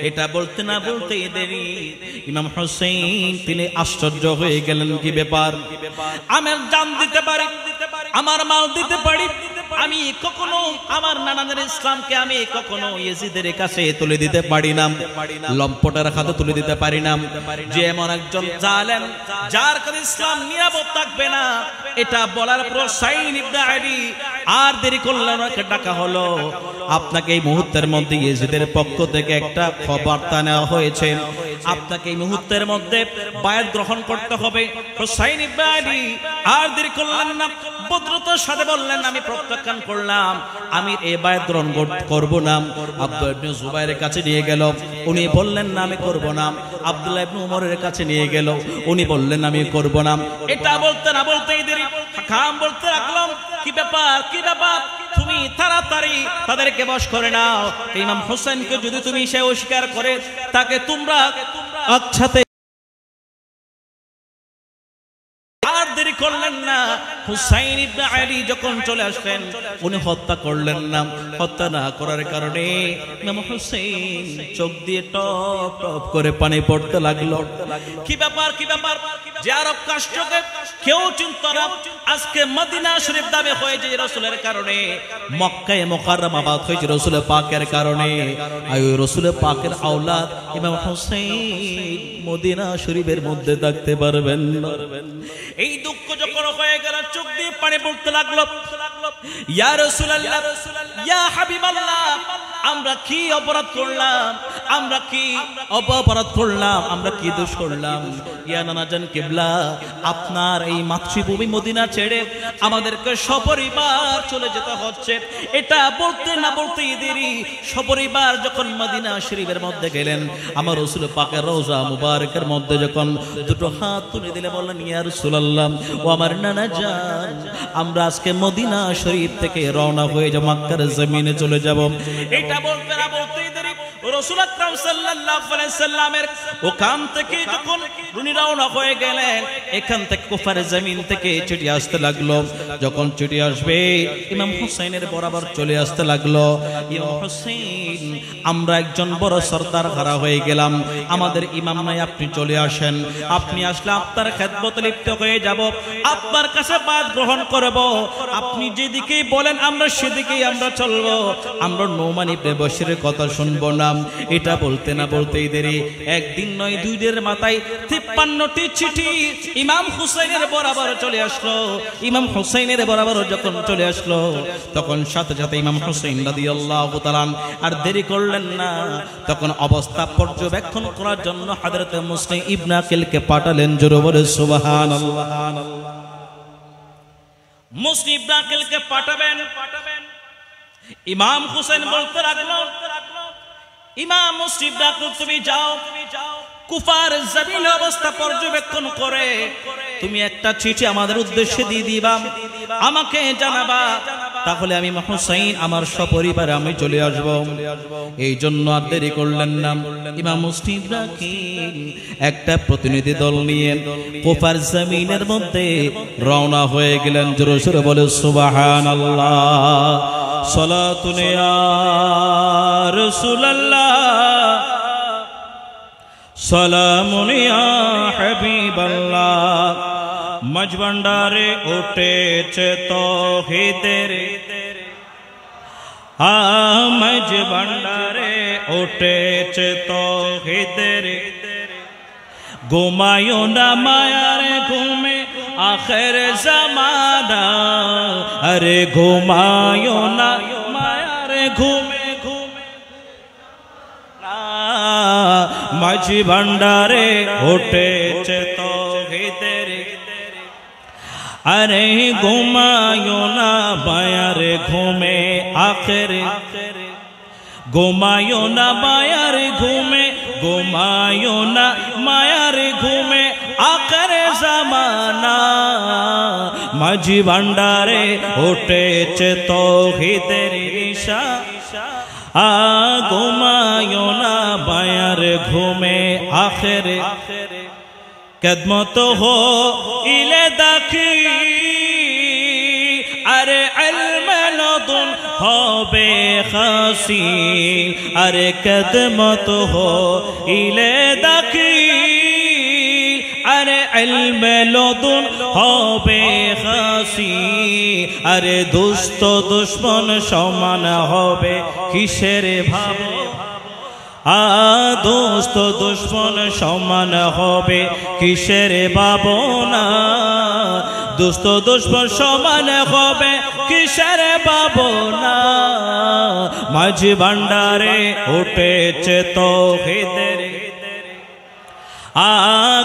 এটা বলতে না বলতে দেরি ইমাম হুসাইন তিনি আশ্চর্য হয়ে গেলেন, কি ব্যাপার? আমার জান দিতে পারি, আমার মাল দিতে পারি, আমি কখনো আমার নানাদের ইসলামকে আমি কখনো ইয়াজিদের কাছে তুলে দিতে পারি না, লম্পটের হাতে তুলে দিতে পারি না। যে এমন একজন জালেম যার কাছে ইসলাম নিরাপদ থাকবে না, এটা বলার পর হুসাইন ইবনে আলী আর দেরি করলেন, ওকে ডাকা হলো। আপনাকে এই মুহূর্তের মধ্যে ইয়াজিদের পক্ষ থেকে একটা বার্তা নেওয়া হয়েছে, আপনাকে এই মুহূর্তের মধ্যে বায়াত গ্রহণ করতে হবে। হুসাইন ইবনে আলী আর দেরি করলেন না, ভদ্রতার সাথে বললেন আমি প্রত্যাখ্যান করলাম, আমি এই বায়াত গ্রহণ করব না। আব্দুল্লাহ ইবনে জুবায়েরের কাছে নিয়ে গেল, উনি বললেন না আমি করব না। আব্দুল্লাহ ইবনে ওমরের কাছে নিয়ে গেল, উনি বললেন আমি করব না। এটা বলতে না বলতেই দেরি হাকাম বলতে লাগলাম, কি ব্যাপার, কি ব্যাপার? তুমি তাড়াতাড়ি তাদেরকে বশ করে নাও। ইমাম হোসেনকে যদি তুমি সে অস্বীকার করে তাকে তোমরা একসাথে। আর দেরি করলেন না, হুসাইন ইবনে আলী যখন চলে আসলেন উনি হত্যা করলেন না। হত্যা না করার কারণে ইমাম হুসাইন চোখ দিয়ে টপ টপ করে পানি পড়তে লাগলো। কি ব্যাপার, কি ব্যাপার? যে আরব কাষ্টকে কেউ চিনত না, আজকে মদিনা শরীফ দাবি হয়েছে রাসূলের কারণে, মক্কায়ে মুকাররমা আবাদ হয়েছে রাসূলের পাকের কারণে। আর ওই রাসূলের পাকের আওলাদ ইমাম হুসাইন মদিনা শরীফের মধ্যে থাকতে পারবেন না। এই দুঃখ যখন হয়ে গেল, চোখ দিয়ে পানি পড়তে লাগলো। ইয়া রাসূলুল্লাহ, ইয়া হাবিবাল্লাহ, আমরা কি অপরাধ করলাম? আমরা কি অপরাধ করলাম? আমরা কি দোষ করলাম? ইয়া নানাজান কিবলা, আপনার এই মাতৃভূমি মদিনা ছেড়ে আমাদেরকে সপরিবার চলে যেতে হচ্ছে। এটা বলতে না বলতেই দেরি, সপরিবার যখন মদিনা শরীফের মধ্যে গেলেন, আমার রাসূল পাকের রওজা মুবারকের মধ্যে যখন দুটো হাত তুলে দিলে বললেন, ইয়া রাসূলুল্লাহ, ও আমার নানা জান, আমরা আজকে মদিনা শরীফ থেকে রওনা হয়ে যাব, মক্কার জমিনে চলে যাব। এটা বলতে না বলতেই দেরি রাসূল আকরাম সাল্লাল্লাহু আলাইহি সাল্লামের ওখান থেকে যখন উনি রওনা হয়ে গেলেন, এখান থেকে কুফার জমিন থেকে চিঠি আসতে লাগলো। যখন চিঠি আসবে ইমাম হুসাইনের বরাবর চলে আসতে লাগলো। ইমাম হুসাইন, আমরা একজন বড় সরদার হারা হয়ে গেলাম, আমাদের ইমাম নাই, আপনি চলে আসেন। আপনি আসলে আপনার খেদমতে লিপ্ত হয়ে যাব, আপনার কাছে বায়াত গ্রহণ করব। আপনি যেদিকে বলেন আমরা সেদিকেই আমরা চলব, আমরা নোমান ইবনে বশিরের কথা শুনবো না। এটা বলতে না বলতেই দেরি, একদিন নয় দুই দিনের মাথায় 53টি চিঠি ইমাম হুসাইনের বরাবর চলে আসলো। ইমাম হুসাইনের বরাবর যখন চলে আসলো, তখন সাথে সাথে ইমাম হুসাইন রাদিয়াল্লাহু তাআলা আর দেরি করলেন না, তখন অবস্থা পর্যবেক্ষণ করার জন্য হযরত মুসলিম ইবনে আকিলকে পাঠালেন। জোরে বলে সুবহানাল্লাহ। মুসলিম ইবনে আকিলকে পাঠাবেন। ইমাম হুসাইন বলতে লাগলো, ইমাম মুসলিম ইবনে আকিল, তুমি যাও, কুফার জমিন অবস্থা পর্যবেক্ষণ করে তুমি একটা চিঠি আমাদের উদ্দেশ্যে দিয়ে দিবা, আমাকে জানাবা, তাহলে আমি হুসাইন আমার সপরিবারে আমি চলে আসব। এই জন্য আর দেরি করলেন না, ইমাম মুসলিম ইবনে আকিল একটা প্রতিনিধি দল নিয়ে কুফার জমিনের মধ্যে রওনা হয়ে গেলেন। জোরে সোরে বলে সুবহানাল্লাহ। সালাতুন ইয়া রাসূলুল্লাহ, সালামুন ইয়া হাবিবাল্লাহ। মজভান্ডারে উঠেছে তৌহিদের, মজভান্ডারে উঠেছে তৌহিদের। ঘুমায়ো না মায়ার ঘুমে আখির জামানা, আরে ঘুমায়ো না মায়ার ঘুমে, মাঝি ভান্ডারে উঠেছে তৌহিদের। আরে ঘুমায়ো না মায়ার ঘুমে আখির, ঘুমায়ো না মায়ার ঘুমে, ঘুমায়ো না মায়ার ঘুমে আখির জামানা। মাঝি ভান্ডারে উঠেছে তৌহিদের নিশা ঘুমায়ো না বায়ার ঘুমে আখেরে কদমত হো ইলে দাখি আরে ইলমে লদুন হবে খাসি আরে কদমত হো ইলে দাখি আরে ইলমে লদুন হবে খাসি আরে দুষ্ট দুশ্মন সমান হবে কিসের ভাবো দোস্ত দুশ্মন সমান হবে কিসের ভাবনা দোস্ত দুশ্মন সমান হবে কিসের ভাবনা মাঝি ভান্ডারে উঠেছে তৌহিদের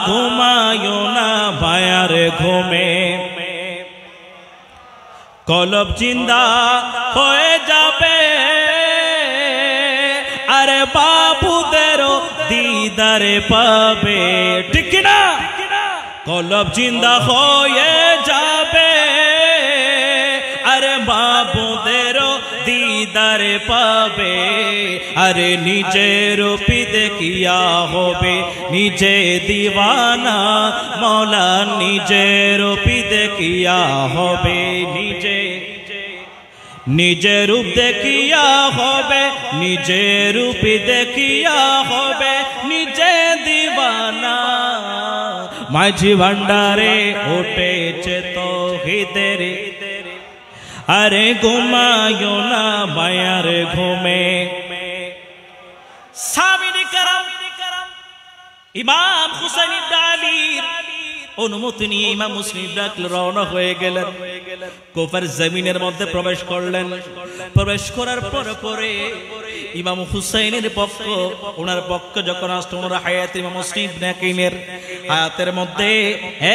ঘুমায়ো না ভায়ার ঘুমে কলব জিন্দা হয়ে যাবে আরে বাবুদেরও দিদারে পাবে ঠিক না কলব জিন্দা হয়ে যাবে আরে বাবুদেরও দিদারে পাবে আরে নিজের পিতে কিয়া হবে নিজে দিওয়ানা মৌলা নিজের পিতে কিয়া হবে নিজের রূপ দেখিয়া হবে নিজের রূপ দেখিয়া হবে নিজে দিওয়ানা মাঝি ভান্ডারে উঠেছে তৌহিদের আরে ঘুমায়ো না বায়ার ঘুমে সাহাবী کرام ইমাম হুসাইন ইবনে আলীর অনুমতি নিয়ে ইমাম মুসলিম রওনা হয়ে গেলেন কুফার জমিনের মধ্যে প্রবেশ করলেন প্রবেশ করার পরে ইমাম হুসাইনের পক্ষ ওনার পক্ষ যখন আসলো ওনার হায়াত ইমাম মুসলিম নাকিনের হায়াতের মধ্যে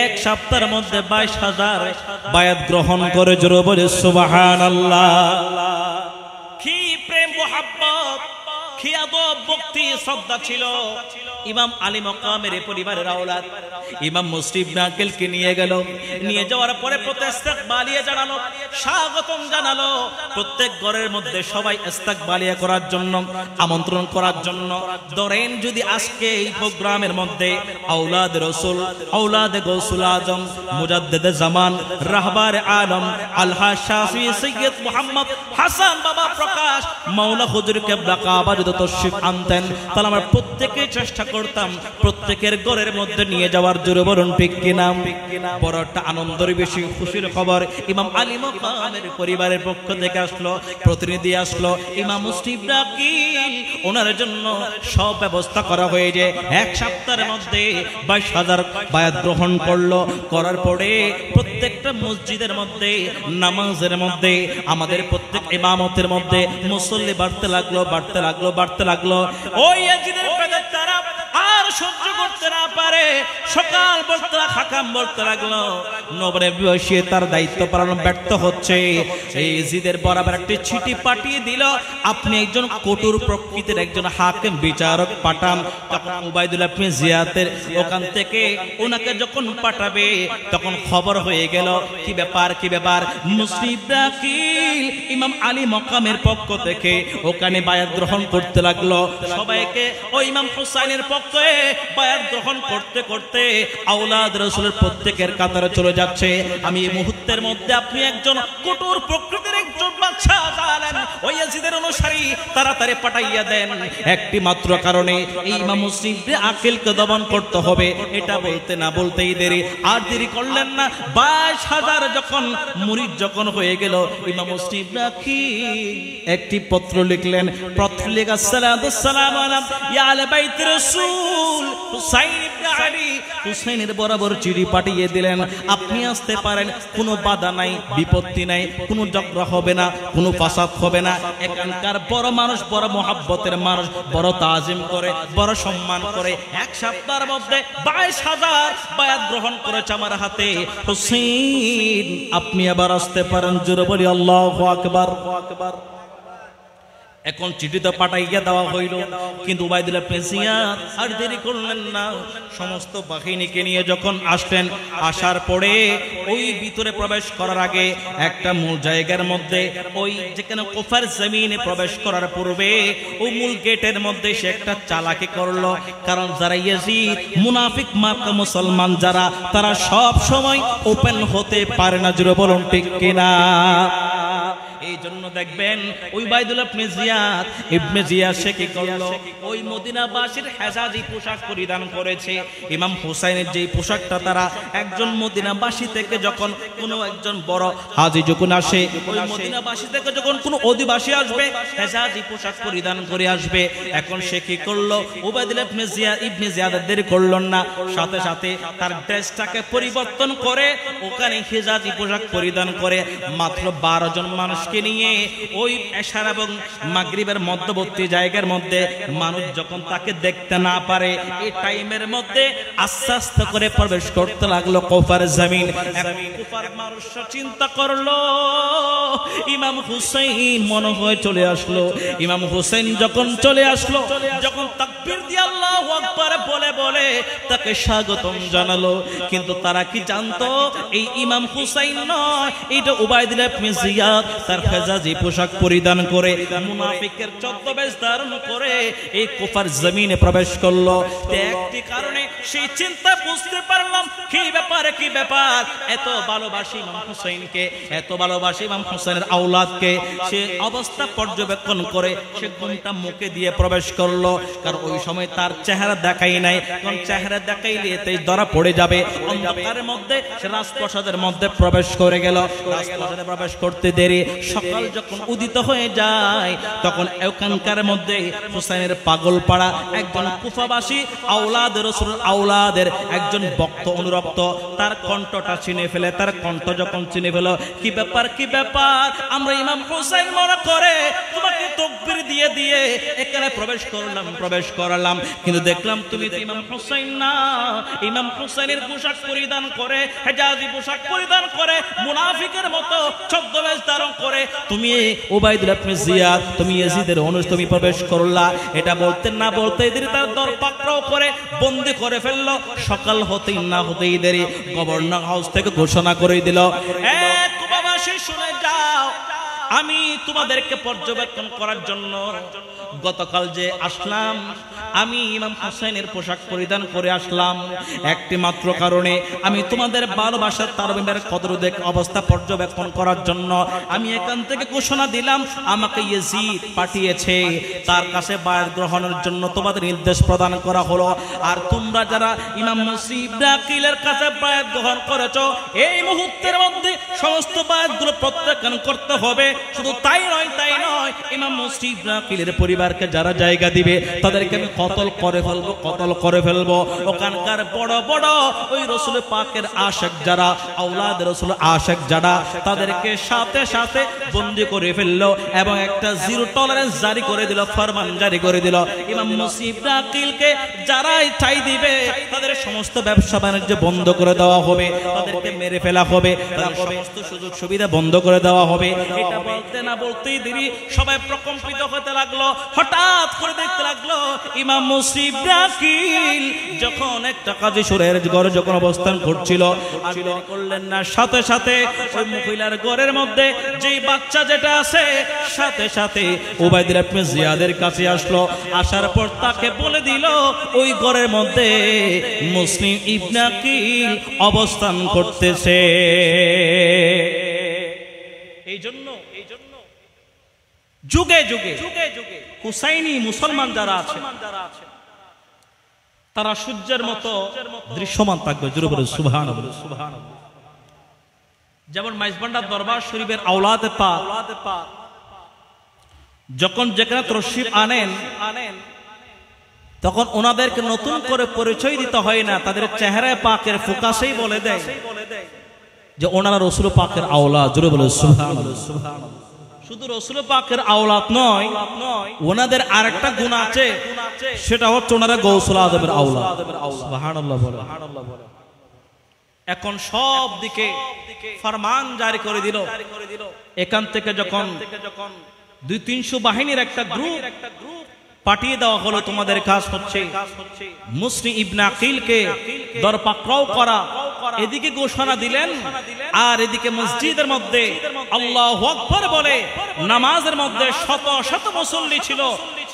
এক সপ্তাহের মধ্যে 22,000 বায়াত গ্রহণ করে জোরে বলে সুবহানাল্লাহ কি প্রেম মোহাব্বত কি আদব ভক্তি শ্রদ্ধা ছিল ইমাম আলী মকামের পরিবারের আওলাদ ইমাম মুসলিম নাকিলকে নিয়ে গেল নিয়ে যাওয়ার পরে ইস্তেকবালিয়া জানালো স্বাগতম জানালো প্রত্যেক ঘরের মধ্যে সবাই ইস্তেকবালিয়া করার জন্য আমন্ত্রণ করার জন্য ধরেন যদি আজকে এই প্রোগ্রামের মধ্যে আওলাদ রাসূল আওলাদ গৌসুল আজম মুজাদ্দিদে জামান রাহবার আলম আলহা শাফি সৈয়দ মুহাম্মদ হাসান বাবা প্রকাশ মাওলা হুজুর কিবলা কাবা যদি তশরিফ আনতেন তাহলে আমরা প্রত্যেকে চেষ্টা করতাম প্রত্যেকের ঘরের মধ্যে নিয়ে যাওয়ার জোরে বলুন ঠিক কিনা বড় একটা আনন্দের বেশি খুশির খবর ইমাম আলী মকামের পরিবারের পক্ষ থেকে আসলো প্রতিনিধি আসলো ইমাম মুসলিম নাকিল ওনার জন্য সব ব্যবস্থা করা হয়ে যায় এক সপ্তাহের মধ্যে 22,000 বায়াত গ্রহণ করলো করার পরে প্রত্যেকটা মসজিদের মধ্যে নামাজের মধ্যে আমাদের প্রত্যেক ইমামতের মধ্যে মুসল্লি বাড়তে লাগলো ওই ইয়াজিদের পেটের তারা আর সহ্য করতে না পারে সকাল বলতে হাকাম বলতে লাগলো নবরে বসিয়ে তার দায়িত্ব পালন ব্যর্থ হচ্ছে এই জিদের বরাবর একটি চিঠি পাঠিয়ে দিল আপনি একজন কঠোর প্রকৃতির একজন হাকিম বিচারক পাঠান তখন উবাইদুল্লাহ ইবনে জিয়াদের ওখান থেকে ওনাকে যখন পাঠাবে তখন খবর হয়ে গেল কি ব্যাপার মুসলিম নাকিল ইমাম আলী মকামের পক্ষ থেকে ওখানে বায়াত গ্রহণ করতে লাগলো সবাইকে ওই ইমাম হুসাইনের পক্ষে বায়াত গ্রহণ করতে করতে আওলাদ রাসূলের প্রত্যেকের কাতারে চলে যাচ্ছে আমি এই মুহূর্তের মধ্যে আপনি একজন কঠোর প্রকৃতির একজন বাদশা জানেন ওই ইয়াজিদের অনুসারী তাড়াতাড়ি পাঠাইয়া দেন একটি মাত্র কারণে এই ইমাম মুসলিম আকিলকে দমন করতে হবে এটা বলতে না বলতেই দেরি করলেন না 22,000 যখন মুরিদ যখন হয়ে গেল ইমাম মুসলিম আকিল একটি পত্র লিখলেন পত্র লেখা সালাম ইয়া আলে বাইত রাসূল হুসাইন ইবনে আলী হুসাইনের বরাবর চিঠি পাঠিয়ে দিলেন আপনি আসতে পারেন কোনো বাধা নাই বিপত্তি নাই কোনো ঝগড়া হবে না কোনো ফাসাদ হবে না এখানকার বড় মানুষ বড় মহব্বতের মানুষ বড় তাজিম করে বড় সম্মান করে এক সপ্তাহের মধ্যে 22,000 বায়াত গ্রহণ করেছে আমার হাতে হুসাইন আপনি আবার আসতে পারেন জোরে বলি আল্লাহু আকবার এখন চিঠিতে পাঠাইয়া দেওয়া হইল, কিন্তু উবাইদুল্লাহ ইবনে জিয়াদ আর দেরি করলেন না। সমস্ত বাহিনীকে নিয়ে যখন আসলেন, আসার পরে ওই ভিতরে প্রবেশ করার আগে একটা মূল জায়গার মধ্যে, ওই যেখানে কুফার জমিনে প্রবেশ করার পূর্বে ওই মূল গেটের মধ্যে সে একটা চালাকি করলো। কারণ যারা ইয়াজিদ মুনাফিক মার্কা মুসলমান যারা, তারা সব সময় ওপেন হতে পারে না। জুড়ে বলুন ঠিক কিনা? এই জন্য দেখবেন ওই উবাইদুল্লাহ ইবনে জিয়াদ সে কি করলো, ওই মদিনাবাসীর হেজাজি পোশাক পরিধান করেছে। ইমাম হুসাইনের যে পোশাকটা, তারা একজন মদিনাবাসী থেকে যখন কোনো একজন বড় হাজী যখন আসে, ওই মদিনাবাসী থেকে যখন কোনো অধিবাসী আসবে, হেজাজি পোশাক পরিধান করে আসবে। এখন সে কি করলো, উবাইদুল্লাহ ইবনে জিয়াদ দেরি করল না, সাথে সাথে তার ড্রেসটাকে পরিবর্তন করে ওখানে হেজাজি পোশাক পরিধান করে মাত্র 12 জন মানুষকে নিয়ে ওই এশার এবং মাগরিবের মধ্যবর্তী জায়গার মধ্যে, মানুষ যখন তাকে দেখতে না পারে, এই টাইমের মধ্যে আস্তে আস্তে করে প্রবেশ করতে লাগলো কুফার জমিন। কুফার মানুষ চিন্তা করলো ইমাম হুসাইন মনে হয় চলে আসলো। ইমাম হুসাইন যখন চলে আসলো, যখন তাকবীর দিয়ে আল্লাহু আকবার বলে বলে তাকে স্বাগতম জানালো, কিন্তু তারা কি জানতো এই ইমাম হুসাইন নয়, এটা উবাইদুল্লাহ ইবনে জিয়াদ। তার হেজাজি পোশাক পরিধান করে মুনাফিকের ছদ্মবেশ ধারণ করে এই কুফার জমিনে প্রবেশ করলো। একটি কারণে সেই চিন্তা বুঝতে পারলাম, কি ব্যাপার কি ব্যাপার, এত ভালোবাসি ইমাম হুসাইনকে, এত ভালোবাসি ইমাম হুসাইনের আওলাদকে, সে অবস্থা পর্যবেক্ষণ করে সে কোনটা মুখে দিয়ে প্রবেশ করলো। কারণ ওই সময় তার চেহারা দেখাই নাই, কারণ চেহারা দেখাইলে এতে ধরা পড়ে যাবে। অন্ধকারের মধ্যে সে রাজপ্রাসাদের মধ্যে প্রবেশ করে গেল। রাজপ্রাসাদে প্রবেশ করতে দেরি, সকাল যখন উদিত হয়ে যায়, তখন ওখানকার মধ্যে হুসাইনের পাগল পাড়া একজন কুফাবাসী আওলাদের একজন ভক্ত অনুরক্ত তার কণ্ঠটা চিনে ফেলে। তার কণ্ঠ যখন চিনে ফেল, কি ব্যাপার কি ব্যাপার, আমরা ইমাম হুসাইন মনে করে তোমাকে তাকবীর দিয়ে দিয়ে এখানে প্রবেশ করলাম, কিন্তু দেখলাম তুমি তো ইমাম হুসাইন না। ইমাম হুসাইনের পোশাক পরিধান করে, হেজাজি পোশাক পরিধান করে, মুনাফিকের মতো ছদ্মবেশ ধারণ করে তুমি উবাইদুল্লাহ ইবনে জিয়াদ, তুমি ইয়াজিদের অনুসারী প্রবেশ করলা। এটা বলতে না বলতে দেরি, তার দর পাকড়াও করে বন্দী করে ফেললো। সকাল হতেই না হতেই দেরি, গভর্নর হাউস থেকে ঘোষণা করে দিল, কুফাবাসী শুনে যাও, আমি তোমাদেরকে পর্যবেক্ষণ করার জন্য গতকাল যে আসলাম, আমি ইমাম হুসাইনের পোশাক পরিধান করে আসলাম একটি মাত্র কারণে, আমি তোমাদের ভালোবাসার তারবিমের কদর অবস্থা পর্যবেক্ষণ করার জন্য। আমি এখান থেকে ঘোষণা দিলাম, আমাকে ইয়াজিদ পাঠিয়েছে, তার কাছে বায়াত গ্রহণের জন্য তোমাদের নির্দেশ প্রদান করা হলো। আর তোমরা যারা ইমাম মুসলিম ইবনে আকিলের কাছে বায়াত গ্রহণ করেছো, এই মুহূর্তের মধ্যে সমস্ত বায়াতগুলো প্রত্যাখ্যান করতে হবে। শুধু তাই নয়, ইমাম মুসলিম ইবনে আকিলের পরিবারকে যারা জায়গা দিবে তাদেরকে আমি কতল করে ফেলবো। ওখানকার বড় বড় ওই রাসূল পাকের আশিক যারা, আওলাদ রাসূল আশিক যারা, তাদেরকে সাথে সাথে বন্দী করে ফেললো এবং একটা জিরো টলারেন্স জারি করে দিল, ফরমান জারি করে দিল। ইমাম মুসলিম ইবনে আকিলকে যারাই ঠাই দিবে তাদের সমস্ত ব্যবসা বাণিজ্য বন্ধ করে দেওয়া হবে, তাদেরকে মেরে ফেলা হবে, তাদের সমস্ত সুযোগ সুবিধা বন্ধ করে দেওয়া হবে। এটা বলতে না বলতেই দেরি, সবাই প্রকম্পিত হতে লাগলো। হঠাৎ করে দেখতে লাগলো ইমাম মুসলিম ইবনে আকিল যখন একটা কাজী সুরের ঘরে যখন অবস্থান করছিল, করলেন না, সাথে সাথে ওই মহিলার ঘরের মধ্যে যেই বাচ্চা যেটা আছে, সাথে সাথে উবাইদুল্লাহ ইবনে জিয়াদের কাছে আসলো। আসার পর তাকে বলে দিল ওই ঘরের মধ্যে মুসলিম ইবনে আকিল অবস্থান করতেছে। এই জন্য যুগে যুগে হুসাইনি মুসলমান যারা আছে তারা সূর্যের মতো দৃশ্যমান থাকবে। জোরে বলে সুবহানাল্লাহ। যেমন মাইজবান্ডার দরবার শরীফের আওলাদে পাক যখন যেখানে তশরিফ আনেন, তখন ওনাদেরকে নতুন করে পরিচয় দিতে হয় না, তাদের চেহারা পাকের ফোকাসেই বলে দেয় যে ওনারা রাসূল পাকের আওলাদ। জোরে বলে সুবহানাল্লাহ। শুধু রাসূল পাকের আওলাদ নয়, ওনাদের আরেকটা গুণ আছে, সেটা হচ্ছে ওনারা গৌসুল আজমের আওলাদ। সুবহানাল্লাহ বলে। এখন সব দিকে ফরমান জারি করে দিল, এখান থেকে যখন 200-300 বাহিনীর একটা গ্রুপ পাঠিয়ে দেওয়া হলো, তোমাদের কাজ হচ্ছে মুসলিম ইবনে আকিলকে দরপাকড়াও করা। এদিকে ঘোষণা দিলেন আর এদিকে মসজিদের মধ্যে আল্লাহু আকবার বলে নামাজের মধ্যে শত শত মুসল্লি ছিল,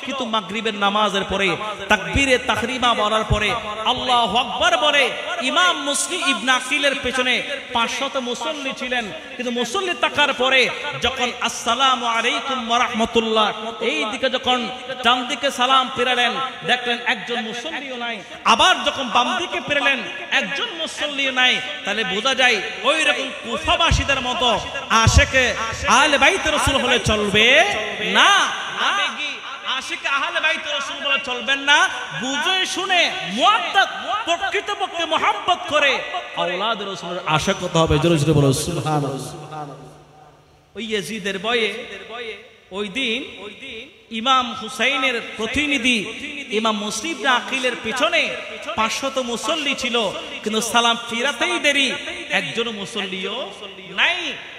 কিন্তু মাগরিবের নামাজের পরে তাকবীরে তাহরিমা বলার পরে আল্লাহু আকবার বলে ইমাম মুসলিম ইবনে আকিলের পেছনে 500 মুসল্লি ছিলেন, কিন্তু মুসল্লি থাকার পরে যখন আসসালামু আলাইকুম ওয়া রাহমাতুল্লাহ এই দিকে যখন ডান দিকে সালাম ফিরালেন দেখলেন একজন মুসল্লিও নাই, আবার যখন বাম দিকে ফিরলেন একজন মুসল্লিও নাই, তাহলে বোঝা যায় ওই রকম কুফাবাসীদের মতো আশিকে আহলে বাইত রাসূল হলে চলবে না। আশিকে আহলে বাইত রাসূল বলে চলবেন না, বুঝে শুনে মুআদ্দাদ প্রকৃতপক্ষে মোহাব্বত করে আওলাদ রাসূলের আশিক হতে হবে। জোরে জোরে বলো সুবহানাল্লাহ। ওই ইয়াজিদের বয়ে ওই দিন ইমাম হুসাইনের প্রতিনিধি ইমাম মুসলিম ইবনে আকিলের পিছনে 500 মুসল্লি ছিল, কিন্তু সালাম ফিরাতেই দেরি, একজন মুসল্লিও নাই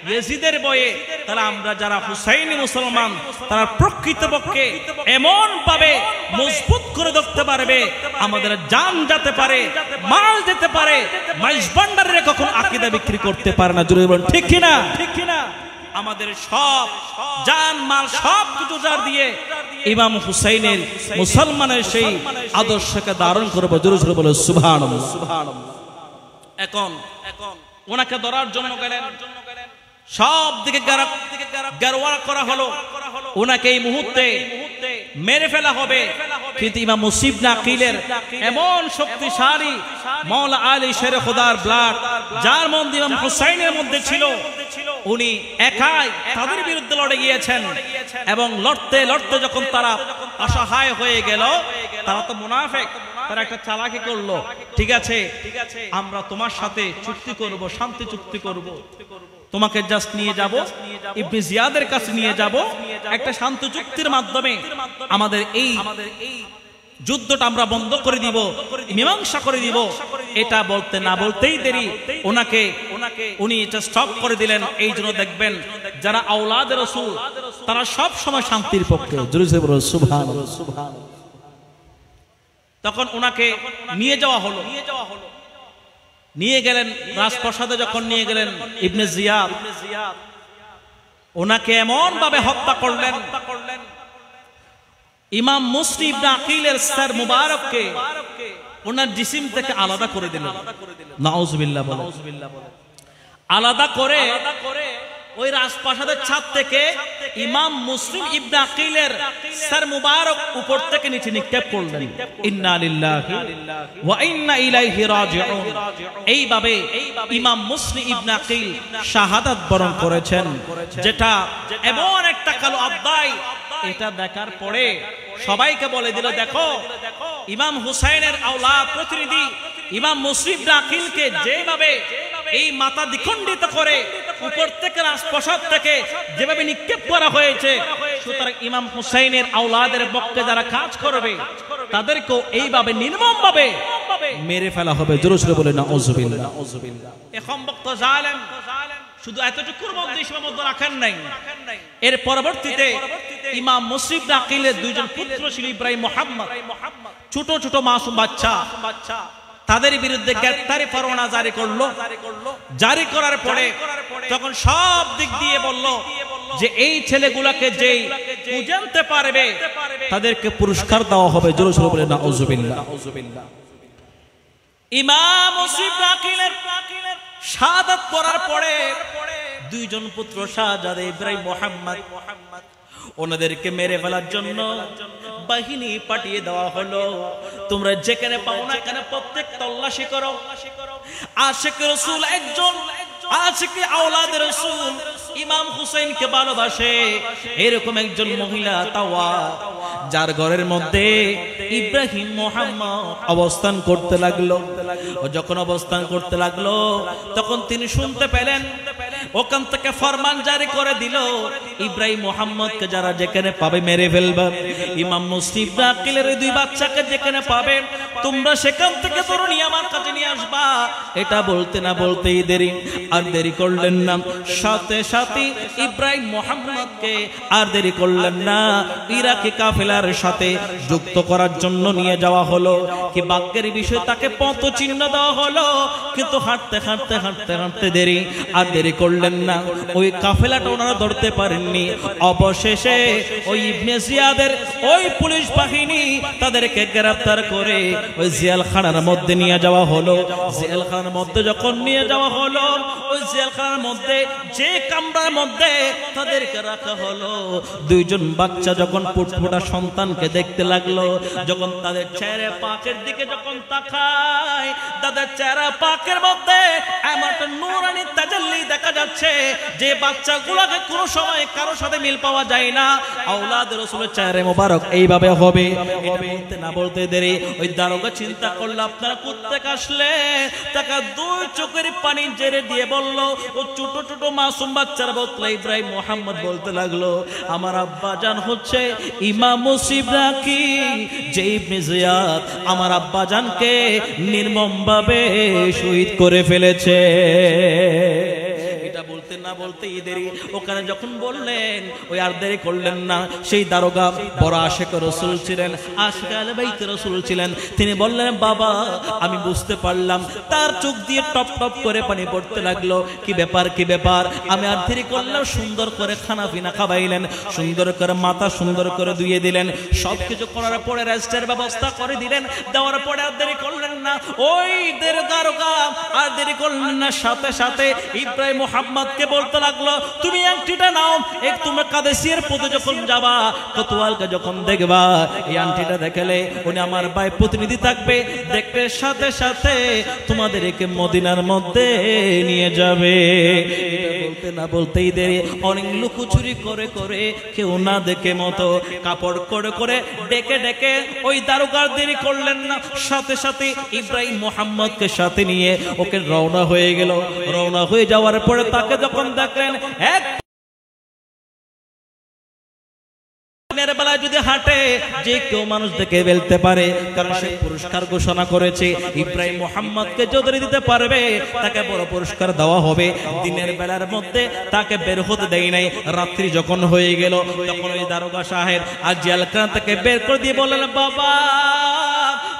ইয়াজিদের বয়ে। তাহলে আমরা যারা হুসাইনি মুসলমান তারা প্রকৃতপক্ষে এমন ভাবে মজবুত করে ধরতে পারবে আমাদের জান যেতে পারে, মাল যেতে পারে, মাইজ ভান্ডারে কখন আকীদা বিক্রি করতে পারে না। জোরে বলুন ঠিক কিনা? ঠিক কিনা? আমাদের সব জান মাল সব কিছু জার দিয়ে ইমাম হুসাইনের মুসলমানের সেই আদর্শকে ধারণ করব। জোরে জোরে বলে সুবহানাল্লাহ। এখন ওনাকে ধরার জন্য গেলেন, সব দিকে গারওয়ারা করা হলো, ওনাকে এই মুহূর্তে মেরে ফেলা হবে, কিন্তু ইমাম মুসলিম ইবনে আকিলের এমন শক্তিশালী মাওলা আলী শের খোদার ব্লাড যার মধ্যে ইমাম হুসাইনের মধ্যে ছিল, উনি একাই তাদের বিরুদ্ধে লড়ে গিয়েছেন। এবং লড়তে লড়তে যখন তারা অসহায় হয়ে গেল, তারা তো মুনাফিক, তারা একটা চালাকি করলো, ঠিক আছে আমরা তোমার সাথে চুক্তি করব, শান্তি চুক্তি করব, তোমাকে জাস্ট নিয়ে যাব ইবনে জিয়াদের কাছে নিয়ে যাব, একটা শান্তি চুক্তির মাধ্যমে আমাদের এই যুদ্ধটা আমরা বন্ধ করে দিব, মীমাংসা করে দিব। এটা বলতে না বলতেই দেরি উনি এটা স্টপ করে দিলেন। এই জন্য দেখবেন যারা আওলাদ রাসূল তারা সব সময় শান্তির পক্ষে। জোরে জোরে বলো সুবহানাল্লাহ। তখন ওনাকে নিয়ে যাওয়া হলো, নিয়ে গেলেন রাজপ্রাসাদে। যখন নিয়ে গেলেন ইবনে জিয়াদ ওনাকে এমন ভাবে হত্যা করলেন, ইমাম মুসলিম ইবনে আকিলের সর মুবারককে ওনার জিসিম থেকে আলাদা করে দিলেন। নাউজুবিল্লাহ বলো। আলাদা করে ওই রাজপ্রাসাদের ছাদ থেকে ইমাম মুসলিম ইবনে আকিলের সর মুবারক উপর থেকে নিচে নিক্ষেপ করলেন। ইন্না লিল্লাহি ওয়া ইন্না ইলাইহি রাজিউন। এইভাবে ইমাম মুসলিম ইবনে আকিল শাহাদাত বরণ করেছেন, যেটা এমন একটা কালো অধ্যায়। এটা দেখার পরে সবাইকে বলে দিল, দেখো ইমাম হুসাইনের আওলাদ প্রতিনিধি ইমাম মুসলিম ইবনে আকিলকে যেভাবে এই মাথা দ্বিখণ্ডিত করে উপর থেকে রাজপ্রাসাদ থেকে যেভাবে নিক্ষেপ করা হয়েছে, সুতরাং ইমাম হুসাইনের আওলাদের পক্ষে যারা কাজ করবে তাদেরকেও এইভাবে নির্মমভাবে মেরে ফেলা হবে। জোরে জোরে বলে নাউজুবিল্লাহ। এখন বক্ত জালেম শুধু এতটুকুর মধ্যে সীমাবদ্ধ রাখেন নাই, এর পরবর্তীতে ইমাম মুসলিম ইবনে আকিলের দুইজন পুত্র ছিল ইব্রাহিম মুহাম্মদ, ছোট ছোট মাসুম বাচ্চা, তাদের বিরুদ্ধে গ্রেফতারি পরোয়ানা জারি করলো। জারি করার পরে তখন সব দিক দিয়ে বলল যে এই ছেলেগুলোকে যেই জানতে পারবে তাদেরকে পুরস্কার দেওয়া হবে। জোরে জোরে বলে নাউজুবিল্লাহ। ইমাম মুসলিম ইবনে আকিলের শাহাদাত পড়ার পরে দুইজন পুত্র শাহজাদা ইব্রাহিম মুহাম্মদ ওনাদেরকে মেরে ফেলার জন্য বাহিনী পাঠিয়ে দেওয়া হলো। তোমরা যেখানে পাও না কেন প্রত্যেক তল্লাশি করো। আশিক রাসূল একজন, আশিক আওলাদ রাসূল ইমাম হুসাইনকে ভালোবাসে, এরকম একজন মহিলা তাওয়া যার ঘরের মধ্যে ইব্রাহিম মুহাম্মদ অবস্থান করতে লাগলো। যখন অবস্থান করতে লাগলো তখন তিনি শুনতে পেলেন ওখান থেকে ফরমান জারি করে দিল, ইব্রাহিম মুহাম্মদকে যারা যেখানে পাবে মেরে ফেলবে। ইমাম মুসলিম ইবনে আকিলের এই দুই বাচ্চাকে যেখানে পাবে তোমরা সেখান থেকে ধরে নিয়ে আমার কাছে নিয়ে আসবা। এটা বলতে না বলতেই দেরি, আর দেরি করলেন না। সাথে সাথে ইব্রাহিম মুহাম্মদকে আর দেরি করলেন না, ইরাকি কাফেলার সাথে যুক্ত করার জন্য নিয়ে যাওয়া হলো। কি ভাগ্যের বিষয়, তাকে পথ চিহ্ন দেওয়া হলো, কিন্তু হাঁটতে হাঁটতে হাঁটতে হাঁটতে দেরি, আর দেরি করলেন না। ওই কাফেলাটা ওনারা ধরতে পারেননি। অবশেষে ওই ইবনে জিয়াদের ওই পুলিশ বাহিনী তাদেরকে গ্রেফতার করে ওই জেলখানার মধ্যে নিয়ে যাওয়া হলো। জেলখানার মধ্যে যখন নিয়ে যাওয়া হলো, ওই জেলখানার মধ্যে যে কামরার মধ্যে তাদেরকে রাখা হলো, দুইজন বাচ্চা যখন ফুটফুটা সন্তানকে দেখতে লাগলো, যখন তাদের চেহারা পাকের দিকে যখন তাকায়, তাদের চেহারা পাকের মধ্যে এমন একটা নূরানি তাজাল্লি দেখা যাচ্ছে যে বাচ্চাগুলোকে কোনো সময় কারোর সাথে মিল পাওয়া যায় না। আওলাদ রাসূলের চেহারা মোবারক এইভাবে হবে, এটা বলতে না বলতে দেরি। ওই দারোগা চিন্তা করলো আপনারা কোত্থেকে আসলে, তাকে দুই চোখের পানি জেরে দিয়ে বলল, ও ছোট ছোট মাসুম বাচ্চারা বলল, ইব্রাহিম মুহাম্মদ বলতে লাগলো, আমার আব্বা জান হচ্ছে ইমাম মুসিব রাকি যে ইবনে জিয়াদ আমার আব্বা জানকে নির্মমভাবে শহীদ করে ফেলেছে। এটা বলতে না বলতে দেরি। ওখানে যখন বললেন, ওই আর দেরি করলেন না। সেই দারোগা বড় আশিক রাসূল ছিলেন, আশিক আহলে বাইত রাসূল ছিলেন। তিনি বললেন, বাবা আমি বুঝতে পারলাম। তার চোখ দিয়ে টপ টপ করে পানি পড়তে লাগলো। কি ব্যাপার, কি ব্যাপার? আমি আর দেরি করলাম। সুন্দর করে খানা পিনা খাওয়াইলেন, সুন্দর করে মাথা সুন্দর করে ধুয়ে দিলেন, সবকিছু করার পরে রেস্টের ব্যবস্থা করে দিলেন। দেওয়ার পরে আর দেরি করলেন না। ওই দারোগা আর দেরি করলেন না, সাথে সাথে ইব্রাহিম মুহাম্মদকে বলতে লাগলো, তুমি আংটিটা নাও, এক তুমি কাদেসিয়ার পথে যখন যাবা, কোতোয়ালকে যখন দেখবা, এই আংটিটা দেখলে উনি আমার ভাই প্রতিনিধি থাকবে, দেখতে সাথে সাথে তোমাদেরকে মদিনার মধ্যে নিয়ে যাবে। এটা বলতে না বলতেই দেরি। অনেক লুকোচুরি করে করে, কেউ না দেখে মতো কাপড় করে করে ডেকে ডেকে ওই দারোগার দেরি করলেন না, সাথে সাথে ইব্রাহিম মুহাম্মদকে সাথে নিয়ে ওকে রওনা হয়ে গেল। রওনা হয়ে যাওয়ার পরে তাকে যখন দেখলেন, এক দিনের বেলায় যদি হাঁটে যে কেউ মানুষ দেখে ফেলতে পারে, কারণ সে পুরস্কার ঘোষণা করেছে, ইব্রাহিম মুহাম্মদকে যদি দিতে পারবে তাকে বড় পুরস্কার দেওয়া হবে। দিনের বেলার মধ্যে তাকে বের হতে দেয় নাই। রাত্রি যখন হয়ে গেল, তখন ওই দারোগা সাহেব আর জেলখানা থেকে বের করে দিয়ে বললেন, বাবা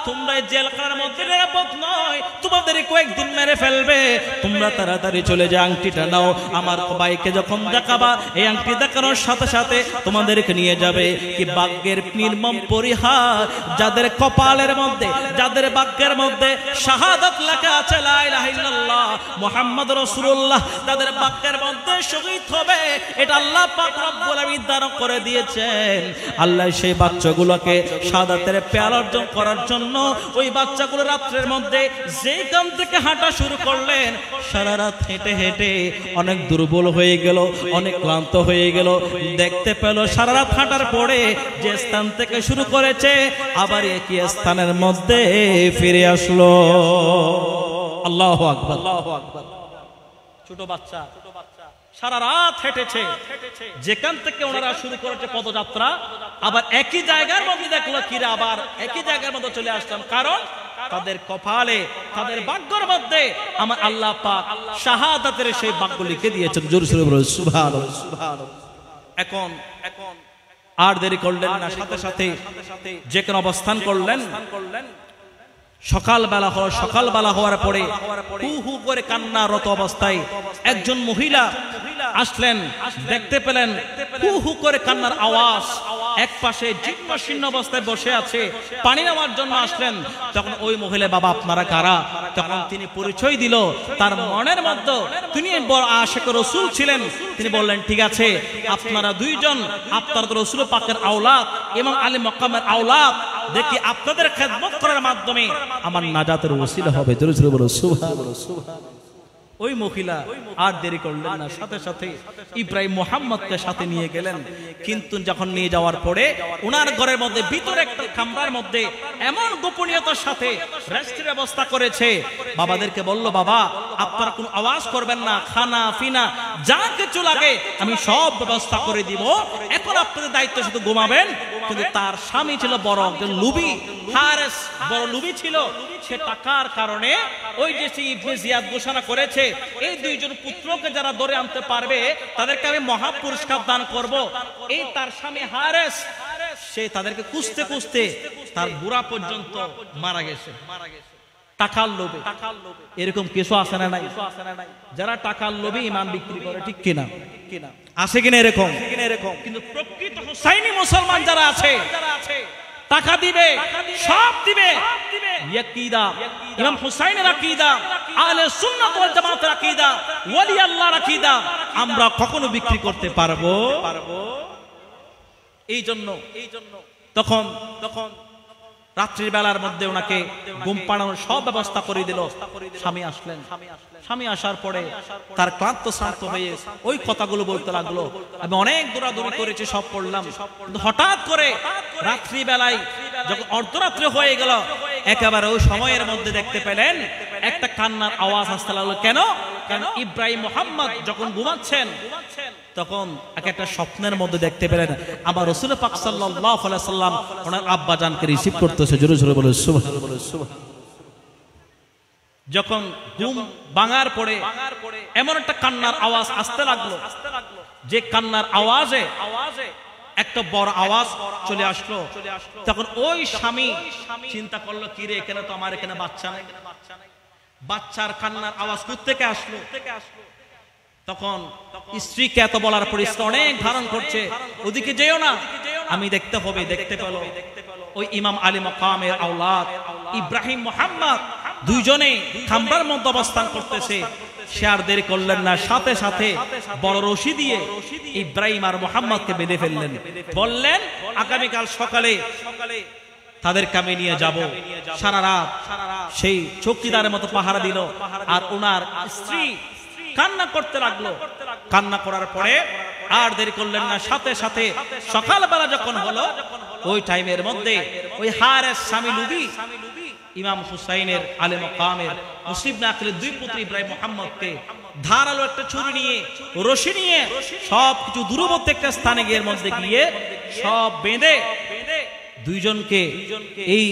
তোমরা জেলখানার মধ্যে নিরাপদ নয়, তোমাদের কয়েকদিন মেরে ফেলবে, তোমরা তাড়াতাড়ি চলে যাও, আংটিটা নাও। আমার ভাইকে যখন দেখাবা, এই আংটি দেখানোর সাথে সাথে তোমাদেরকে নিয়ে যাবে। কি ভাগ্যের নির্মম পরিহার, যাদের কপালের মধ্যে, যাদের ভাগ্যের মধ্যে শাহাদাত লেখা আছে, লা ইলাহা ইল্লাল্লাহ মুহাম্মদ রাসূলুল্লাহ, তাদের ভাগ্যের মধ্যে শহীদ হবে, এটা আল্লাহ পাক রব্বুল আলামিন দান করে দিয়েছেন। আল্লাহ সেই বাচ্চাগুলোকে শাহাদাতের পেয়ালা অর্জন করার জন্য ওই বাচ্চাগুলো রাত্রের মধ্যে যেখান থেকে হাঁটা শুরু করলেন, সারা রাত হেঁটে হেঁটে অনেক দুর্বল হয়ে গেল, অনেক ক্লান্ত হয়ে গেল। দেখতে পেল সারা রাত হাঁটার পরে যে স্থান থেকে শুরু করেছে, আবার একই স্থানের মধ্যে ফিরে আসলো। আল্লাহু আকবার, আল্লাহু আকবার। ছোট বাচ্চা সারা রাত হেঁটেছে, যেখান থেকে ওনারা শুরু করেছে পদযাত্রা, আবার একই জায়গার মধ্যে দেখলো কিরা আবার একই জায়গার মধ্যে চলে আসলাম। কারণ তাদের কপালে, তাদের ভাগ্যের মধ্যে আমার আল্লাহ পাক শাহাদাতের সেই ভাগ্য লিখে দিয়েছেন। জোরে জোরে বলুন সুবহানাল্লাহ, সুবহানাল্লাহ। এখন আর দেরি করলেন না, সাথে সাথে যেখানে অবস্থান করলেন, সকালবেলা হলো। সকালবেলা হওয়ার পরে হু হু করে কান্নারত অবস্থায় একজন মহিলা আসলেন, দেখতে পেলেন হু হু করে কান্নার আওয়াজ। এক পাশে জীর্ণ শীর্ণ অবস্থায় বসে আছে, পানি নেওয়ার জন্য আসলেন। তখন ওই মহিলা, বাবা আপনারা কারা? তখন তিনি পরিচয় দিল, তার মনের মধ্যে তিনি বড় আশিক রাসূল ছিলেন। তিনি বললেন, ঠিক আছে আপনারা দুইজন, আপনারা তো রাসূল পাকের আওলাদ এবং আলী মক্কামের আওলাদ, দেখি আপনাদের খেদমত করার মাধ্যমে আমার নাজাতের ওসিলা হবে। জোরে জোরে বলো সুবহানাল্লাহ, সুবহানাল্লাহ। ওই মহিলা আর দেরি করলেন না, সাথে সাথে ইব্রাহিম মুহাম্মদকে সাথে নিয়ে গেলেন। কিন্তু যখন নিয়ে যাওয়ার পরে ওনার ঘরের মধ্যে ভিতরে একটা কামরার মধ্যে এমন গোপনীয়তার সাথে রেস্টের ব্যবস্থা করেছে, বাবাদেরকে বলল, বাবা আপনারা কোনো আওয়াজ করবেন না, খানা ফিনা যা কিছু লাগে আমি সব ব্যবস্থা করে দিব, এখন আপনাদের দায়িত্ব শুধু ঘুমাবেন। কিন্তু তার স্বামী ছিল বড় একজন লুবি, হারেস বড় লুবি ছিল। সে টাকার কারণে ওই যে ইবনে জিয়াদ ঘোষণা করেছে, এই দুইজন পুত্রকে যারা ধরে আনতে পারবে তাদেরকে আমি মহা পুরস্কার দান করব। এই তার স্বামী হারেস, সে তাদেরকে খুঁজতে খুঁজতে তার বুড়া পর্যন্ত মারা গেছে টাকার লোভে। এরকম কিছু আছে না নাই? যারা টাকার লোভে ইমান বিক্রি করে, ঠিক কিনা? আছে কিনা এরকম? কিন্তু প্রকৃত হুসাইনি মুসলমান যারা আছে, টাকা দিবে, সব দিবে। ইয়াকিদা ইমাম হুসাইনের আকীদা, আহলে সুন্নাত ওয়াল জামাতের আকীদা, ওলি আল্লাহর আকীদা আমরা কখনো বিক্রি করতে পারবো? এই জন্য তখন রাত্রির বেলার মধ্যে ওনাকে ঘুম পাড়ানোর সব ব্যবস্থা করে দিল। স্বামী আসলেন, স্বামী আসার পরে তার ক্লান্ত শ্রান্ত হয়ে ওই কথাগুলো বলতে লাগলো। আমি অনেক দৌড়াদৌড়ি করেছি, সব করলাম, কিন্তু হঠাৎ করে রাত্রি বেলায় যখন অর্ধরাত্রি হয়ে গেল, একেবারে ওই সময়ের মধ্যে দেখতে পেলেন একটা কান্নার আওয়াজ আসতে লাগলো। কেন? কারণ ইব্রাহিম মুহাম্মদ যখন ঘুমাচ্ছেন তখন একটা স্বপ্নের মধ্যে দেখতে পেলেন আমার রাসূল পাক সাল্লাল্লাহু আলাইহি সাল্লাম ওনার আব্বা জানকে রিসিভ করতেছে। জোরে জোরে বলে সুবহানাল্লাহ। যখন ঘুম ভাঙার পরে এমন একটা কান্নার আওয়াজ আসতে লাগলো, যে কান্নার আওয়াজে একটা বড় আওয়াজ চলে আসলো। তখন ওই স্বামী চিন্তা করলো, কি রে, এখানে তো আমার এখানে বাচ্চা নাই, বাচ্চার কান্নার আওয়াজ কোত্থেকে আসলো? তখন স্ত্রীকে এত বলার পর স্ত্রী অনেক ধারণ করছে, ওদিকে যেও না, আমি দেখতে হবে। দেখতে পেল ওই ইমাম আলী মাকামের আওলাদ ইব্রাহিম মুহাম্মদ দুইজনে কামরার মধ্যে অবস্থান করতেছে। সে আর দেরি করলেন না, সাথে সাথে বড় রশি দিয়ে ইব্রাহিম আর মুহাম্মদকে বেঁধে ফেললেন। বললেন, আগামীকাল সকালে তাদেরকে আমি নিয়ে যাব। সারা রাত সেই চৌকিদারের মতো পাহারা দিল। আর ওনার স্ত্রী কান্না করতে লাগলো। কান্না করার পরে আর দেরি করলেন না, সাথে সাথে সকালবেলা যখন হলো, ওই টাইমের মধ্যে ওই হারেস স্বামী লুবি ইমাম হুসাইনের আলে মাকামের মুসলিম নাকিলের দুই পুত্র ইব্রাহিম মুহাম্মদকে ধারালো একটা ছুরি নিয়ে, রশি নিয়ে সবকিছু দূরবর্তী একটা স্থানে গিয়ে মধ্যে গিয়ে সব বেঁধে দুইজনকে এই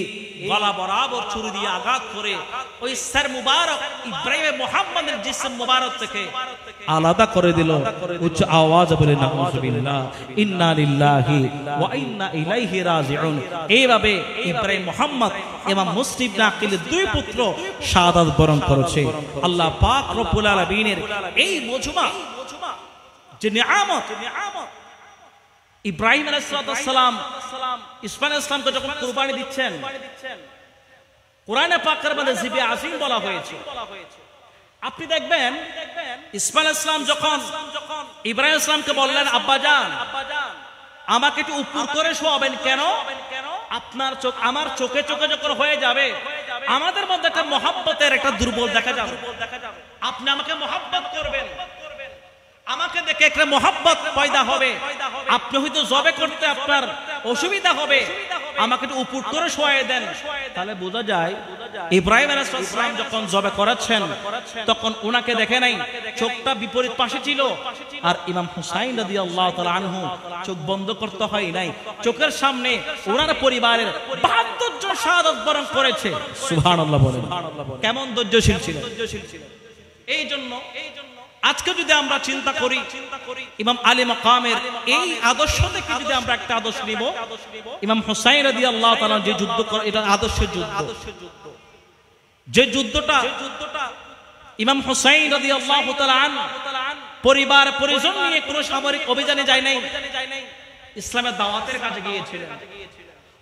গলা বরাবর ছুরি দিয়ে আঘাত করে ওই সর মুবারক ইব্রাহিম মুহাম্মদের জিসম মুবারক থেকে আলাদা করে দিল। উচ্চ আওয়াজ বলে নাউযুবিল্লাহ, ইন্না লিল্লাহি ওয়া ইন্না ইলাইহি রাজিউন। এইভাবে ইব্রাহিম মুহাম্মদ ইমাম মুসলিম নাকিলের দুই পুত্র শাহাদাত বরণ করেছে। আল্লাহ পাক রব্বুল আলামিনের এই মজমা যে নিয়ামত, ইব্রাহিম আলাইহিস সালাম ইসমাঈল আলাইহিস সালামকে যখন কুরবানি দিচ্ছেন, কোরআনে পাকের মধ্যে জিবে আজিম বলা হয়েছে। আপনি দেখবেন ইসমাঈল আলাইহিস সালাম যখন ইব্রাহিম আলাইহিস সালামকে বললেন, আব্বাজান আমাকে একটু উপর করে শোয়াবেন। কেন? আপনার চোখ আমার চোখে চোখে যখন হয়ে যাবে, আমাদের মধ্যে একটা মহব্বতের একটা দুর্বল দেখা যাবে। আপনি আমাকে মহব্বত করবেন, আমাকে দেখে একটা মহব্বত পয়দা হবে। আপনি হয়তো জবে করতে আপনার অসুবিধা হবে, আমাকে একটু উপর করে শোয়ায় দেন। তাহলে বোঝা যায় ইব্রাহিম আলাইহিস সালাম যখন জবে করাচ্ছেন তখন ওনাকে দেখে নাই, চোখটা বিপরীত পাশে ছিল। আর ইমাম হুসাইন রাদিয়াল্লাহু তাআলা আনহু চোখ বন্ধ করতে হয় নাই, চোখের সামনে ওনার পরিবারের ৭২ জন শাহাদাত বরণ করেছে। সুবহানাল্লাহ বলেন, কেমন ধৈর্যশীল ছিলেন। এই জন্য আজকে যদি আমরা চিন্তা করি ইমাম আলী মাকামের এই আদর্শ থেকে যদি আমরা একটা আদর্শ নিব, ইমাম হুসাইন রাদিয়াল্লাহু তাআলা যে যুদ্ধ করে, এটা আদর্শের যুদ্ধ। যে যুদ্ধটা ইমাম হুসাইন রাদিয়াল্লাহু তাআলা আনহু পরিবার পরিজন নিয়ে কোনো সামরিক অভিযানে যায় নাই, ইসলামের দাওয়াতের কাজে গিয়েছিলেন,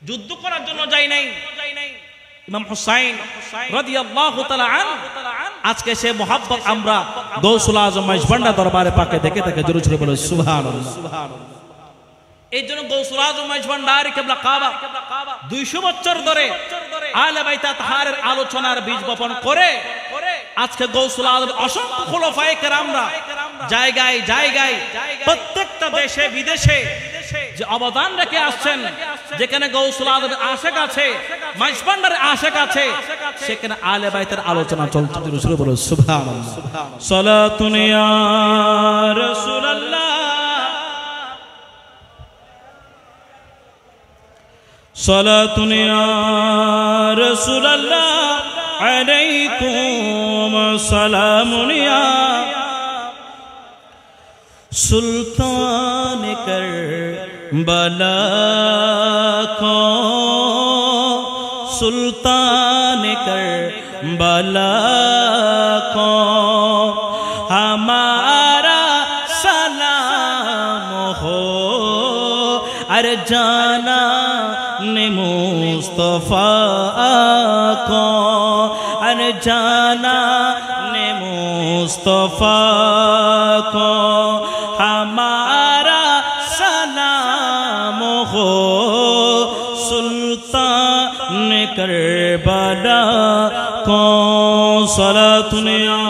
যুদ্ধ করার জন্য যায় নাই। ইমাম হুসাইন রাদিয়াল্লাহু তাআলা আনহু আজকে সে মোহাব্বত আমরা গৌসুল আজম মাইজভান্ডার দরবারে পাকে দেখে থাকে। জোরে জোরে বলে সুবহানাল্লাহ। এই জন্য গৌসুল আজম মাইজভান্ডার কিবলা কাবা 200 বছর ধরে আহলে বাইত তাহারের আলোচনার বীজ বপন করে আজকে গৌসুল আজম অসংখ্য খোলাফায়ে কেরামরা জায়গায় জায়গায় প্রত্যেকটা দেশে বিদেশে যে অবদান রেখে আসছেন, যেখানে গৌসুল আজমের আশেক আছে, মাইজভান্ডারের আশেক আছে, সেখানে আহলে বাইতের আলোচনা চলছে। রাসূল বলেন সুবহানাল্লাহ, সালাতুন ইয়া রাসূলুল্লাহ, সালাতুন ইয়া রাসূলুল্লাহ আলাইকুম সালামুন ইয়া সুলতান করবলা को सुल्तान करबला को हमारा सलाम हो, अर जाना ने मुस्तफा को, अर जाना ने मुस्तफा को हमारा सलाम हो, सुल्तान करबला को सलातुन या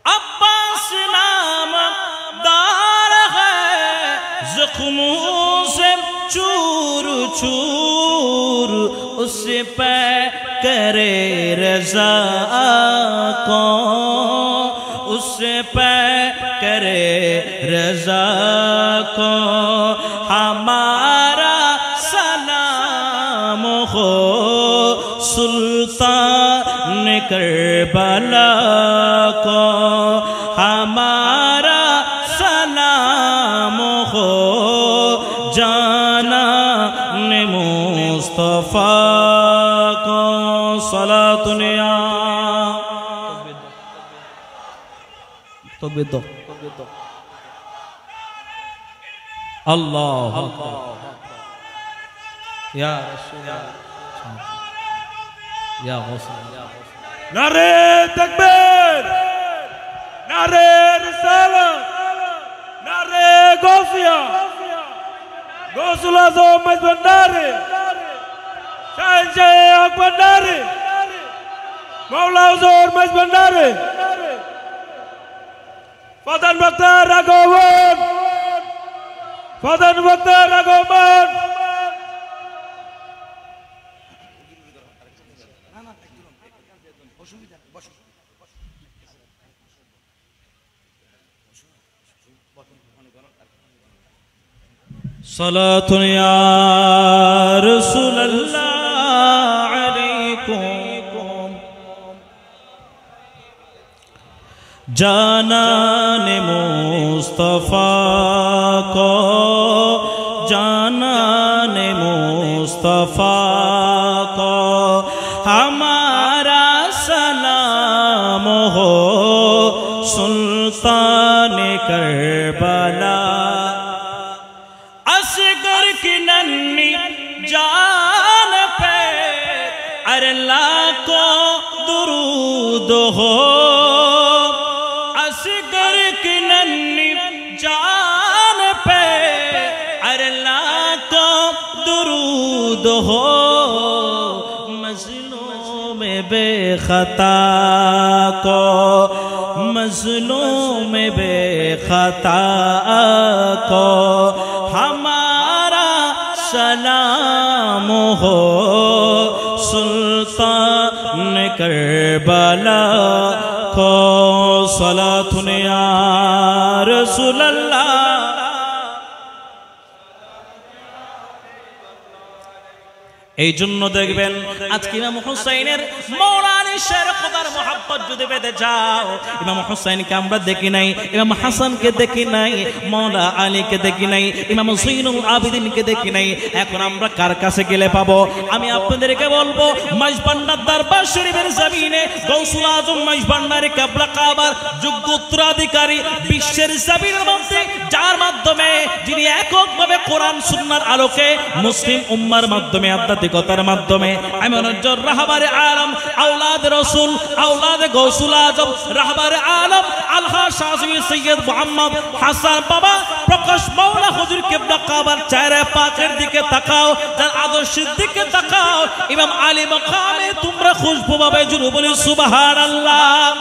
अब्बास नाम दार है, जख्मों से चूर चूर उस पे करे रज़ा को, उस पे करे रज़ा को हमारा सलाम हो, सुल्तान करबला को हमारा सलाम हो, जाना ने मुस्तफा को सलातुन या तकबीर दो अल्लाह या रसूल या गौसूल नारे तकबीर, नारे रिसालत, नारे गौसिया, गौसुल आज़म मजबंडारी, शाह अकबंडारी, मौला हुजूर मजबंडारी, फदन बख्तर আগমন, फदन बख्तर আগমন। सलातुन या रसूलल्लाह अलैकुम जानाने मुस्तफा को, जानाने मुस्तफा को हमारा सलाम हो, सुल्तान करबला असगर की नन्ही जान पे अरला को दुरूद हो, असगर की नन्ही जान पे अरला को दुरूद हो, मजलूम बेखता को, मजलूम बेखता को हमारा सलाम हो, सुल्तान करबला को सलातुन या रसूलल्लाह। এই জন্য দেখবেন আজকে ইমাম হুসাইনের মৌলানা শের খোদার মোহাব্বত যদি পেতে যাও, ইমাম হুসাইনকে আমরা দেখি নাই, ইমাম হাসানকে দেখি নাই, মৌলা আলীকে দেখি নাই, ইমাম জৈনুল আবেদিনকে দেখি নাই, এখন আমরা কার কাছে গেলে পাবো? আমি আপনাদেরকে বলবো মাইজভান্ডার দরবার শরীফের জমিনে গৌসুল আজম মাইজভান্ডারি কিবলা কাবার যোগ্য উত্তরাধিকারী, বিশ্বের জমিনের মধ্যে যার মাধ্যমে যিনি এককভাবে কোরআন সুন্নাহর আলোকে মুসলিম উম্মার মাধ্যমে আধ্যাত্মিক আধ্যাত্মিকতার মাধ্যমে আমি অনজর রাহবারে আলম আওলাদ রাসূল আওলাদ গৌসুল আজম রাহবারে আলম আলহা শাহী সৈয়দ মুহাম্মদ হাসান বাবা প্রকাশ মাওলা হুজুর কিবলা কাবার চেহারা পাকের দিকে তাকাও, যার আদর্শের দিকে তাকাও। ইমাম আলী মাকামে তোমরা খুশবু পাবে, জুরু বলি সুবহানাল্লাহ।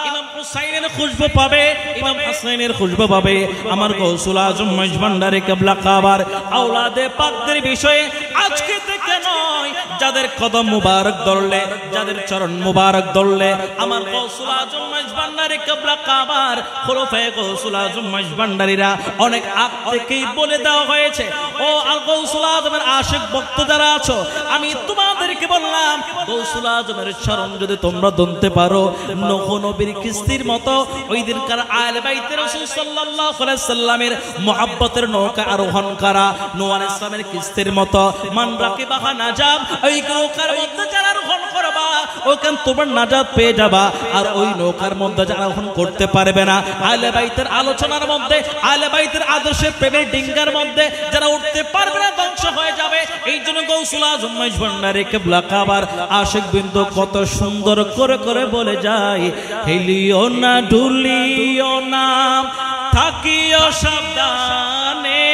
ইমাম হুসাইনের খুশবু পাবে, ইমাম হাসানের খুশবু পাবে। আমার গৌসুল আজম মজভান্ডারে কিবলা কাবার আওলাদে পাকদের বিষয়ে আজকে থেকে নয়, যাদের কদম মুবারক ধরলে, যাদের চরণ মুবারক ধরলে আমার গৌসুল আজম মজভান্ডারে কিবলা কাবার খলিফায়ে গৌসুল আজম মজভান্ডারীরা অনেক আগ থেকেই বলে দেওয়া হয়েছে, ও আল গৌসুল আজমের আশিক ভক্ত যারা আছো, আমি তোমাদেরকে বললাম গৌসুল আজমের চরণ যদি তোমরা ধরতে পারো, নূহ নবীর কিস্তির মতো ওই দিনকার আহলে বাইতে রাসূল সাল্লাল্লাহু আলাইহি সাল্লামের মুহাব্বতের নৌকা আরোহণ করা নূহ আলাইহিস সালামের কিস্তির মতো মান রাকিবাহা নাজাব, ওই নৌকার মধ্যে যারা আরোহণ করবা ওখান তোমার নাজাত পেয়ে যাবা। আর ওই নৌকার মধ্যে যারা আরোহণ করতে পারবে না, আহলে বাইতের আলোচনার মধ্যে, আহলে বাইতের আদর্শের প্রেমের ডিঙ্গার মধ্যে যারা উঠতে পারবে না, ধ্বংস হয়ে যাবে। এই জন্য গৌসুল আজম মজভান্ডারে কিবলা কাবার আশিক বিন্দু কত সুন্দর করে করে বলে যায়, হেলিও না ঢুলিও না থাকিও সাবধানে,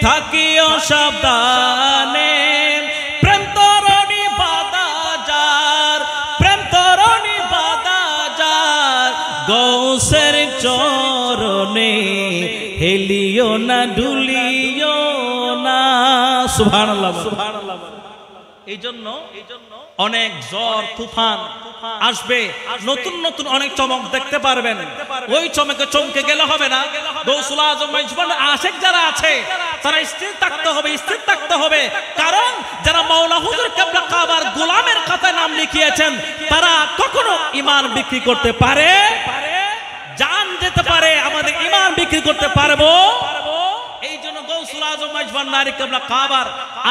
থাকিও সাবধানে, প্রেম তরণী বাদা যার, প্রেম তরণী বাদা যার, গৌসের চরণে হেলিও না ঢুলিও না। সুবহানাল্লাহ, সুবহানাল্লাহ। এই জন্য অনেক ঝড় তুফান আসবে, নতুন নতুন অনেক চমক দেখতে পারবেন। ওই চমকে চমকে গেলে হবে না। গৌসুল আজম মজভান্ডার আশিক যারা আছে তারা স্থির থাকতে হবে, স্থির থাকতে হবে। কারণ যারা মাওলা হুজুর কিবলা কাবার গোলামের খাতায় নাম লিখিয়েছেন তারা কখনো ঈমান বিক্রি করতে পারে, জান যেতে পারে, আমাদের ঈমান বিক্রি করতে পারবো। এই জন্য গৌসুল আজম মজভান্ডারে কিবলা কাবার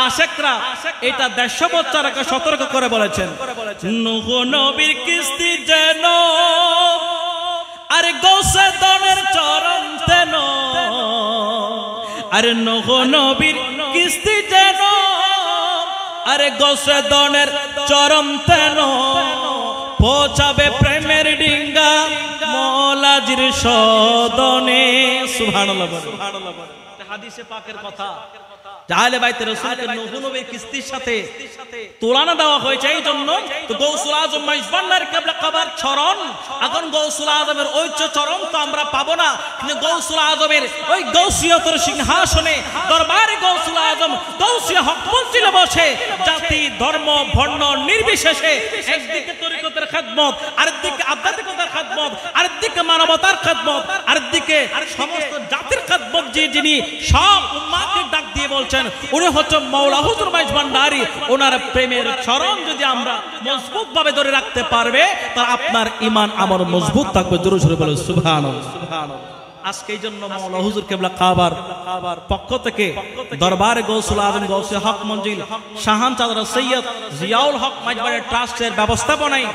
আশিকরা এটা দেশবাসীকে সতর্ক করে বলেছেন, নূহ নবীর কিস্তি যেন আরে গৌসে দনের চরণ তেন, আরে নূহ নবীর কিস্তি যেন আরে গৌসে দনের চরণ তেন, পৌঁছাবে প্রেমের ডিঙ্গা মৌলাজির সদনে। সুবহানাল্লাহ, সুবহানাল্লাহ। হাদিসে পাকের কথা, আহলে বাইতে রাসূলকে নূহ নবীর কিস্তির সাথে তুলনা দেওয়া হয়েছে। এই জন্য তো গৌসুল আজম মজভান্ডারে কিবলা কাবার চরণ, এখন গৌসুল আজমের ওই চরণ তো আমরা পাবো না, কিন্তু গৌসুল আজমের ওই গৌসিয়তের সিংহাসনে দরবারে গৌসুল আজম গৌসিয়া হক মঞ্জিলে বসে জাতি ধর্ম বর্ণ নির্বিশেষে একদিকে তরিকতের খেদমত, আরেকদিকে আধ্যাত্মিকতার খেদমত, আরেকদিকে মানবতার খেদমত, আরেকদিকে সমস্ত জাতির খেদমত, যিনি সব উম্মাহকে ডাক দিয়ে বলছেন উনি হচ্ছেন মাওলা হুজুর মজভান্ডারী। ওনার প্রেমের চরণ যদি আমরা মজবুত ভাবে ধরে রাখতে পারবে তাহলে আপনার ঈমান আমার মজবুত থাকবে। জোরে জোরে বলেন সুবহানাল্লাহ, সুবহানাল্লাহ। আজকে এই জন্য মাওলা হুজুর কিবলা কাবার পক্ষ থেকে দরবারে গৌসুল আজম গৌসে হক মঞ্জিল শাহান চাঁদরা সৈয়দ জিয়াউল হক মজভান্ডারি ট্রাস্টের ব্যবস্থাপনায়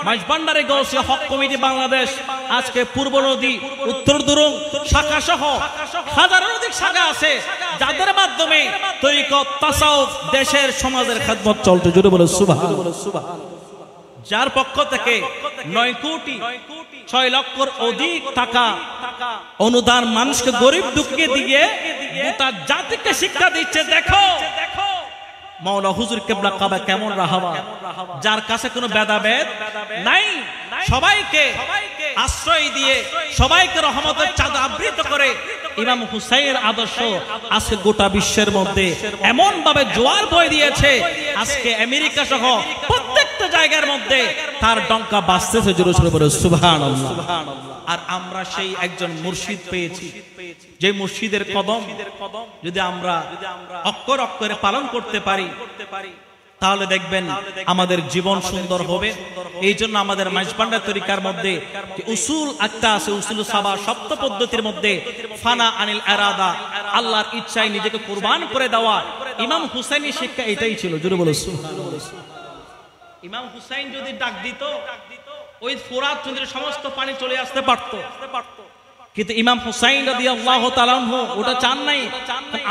মজভান্ডারি গৌসে হক কমিটি বাংলাদেশ আজকে পূর্ব নদী, উত্তর দুরুং শাখা সহ হাজারের অধিক শাখা আছে, যাদের মাধ্যমে তরিকত তাসাউফ দেশের সমাজের খেদমত চলতে। জোরে বলে সুবহানাল্লাহ। যার পক্ষ থেকে 9 কোটি 6 লক্ষর অধিক টাকা অনুদান মানুষকে গরিব দুঃখী দিয়ে গোটা জাতিকে শিক্ষা দিচ্ছে। দেখো মাওলা হুজুর কিবলা কাবা কেমন রাহবা, যার কাছে কোনো ভেদাভেদ নাই, সবাইকে আশ্রয় দিয়ে সবাইকে রহমতের চাঁদ আবৃত করে ইমাম হুসাইনের আদর্শ আজকে গোটা বিশ্বের মধ্যে এমন ভাবে জোয়ার বয়ে দিয়েছে, আজকে আমেরিকা সহ প্রত্যেকটা জায়গার মধ্যে তার ডঙ্কা বাজতেছে। জোরে জোরে বলে সুবহানাল্লাহ। আর আমরা সেই একজন মুর্শিদ পেয়েছি, যে মুর্শিদের কদম যদি আমরা অক্ষর অক্ষরে পালন করতে পারি তাহলে দেখবেন আমাদের জীবন সুন্দর হবে। এই জন্য আমাদের মজভান্ডার তরিকার মধ্যে উসুল একটা আছে, উসুল সাবা সপ্ত পদ্ধতির মধ্যে ফানা আনিল ইরাদা, আল্লাহর ইচ্ছায় নিজেকে কুরবান করে দেওয়া। ইমাম হুসাইনের শিক্ষা এটাই ছিল। জোরে বলো সুবহানাল্লাহ। ইমাম হুসাইন যদি ডাক দিত ওই ফোরাত নদীর সমস্ত পানি চলে আসতে পারত, কিন্তু ইমাম হুসাইন রাদিয়াল্লাহু তাআলা আনহু ওটা চান নাই।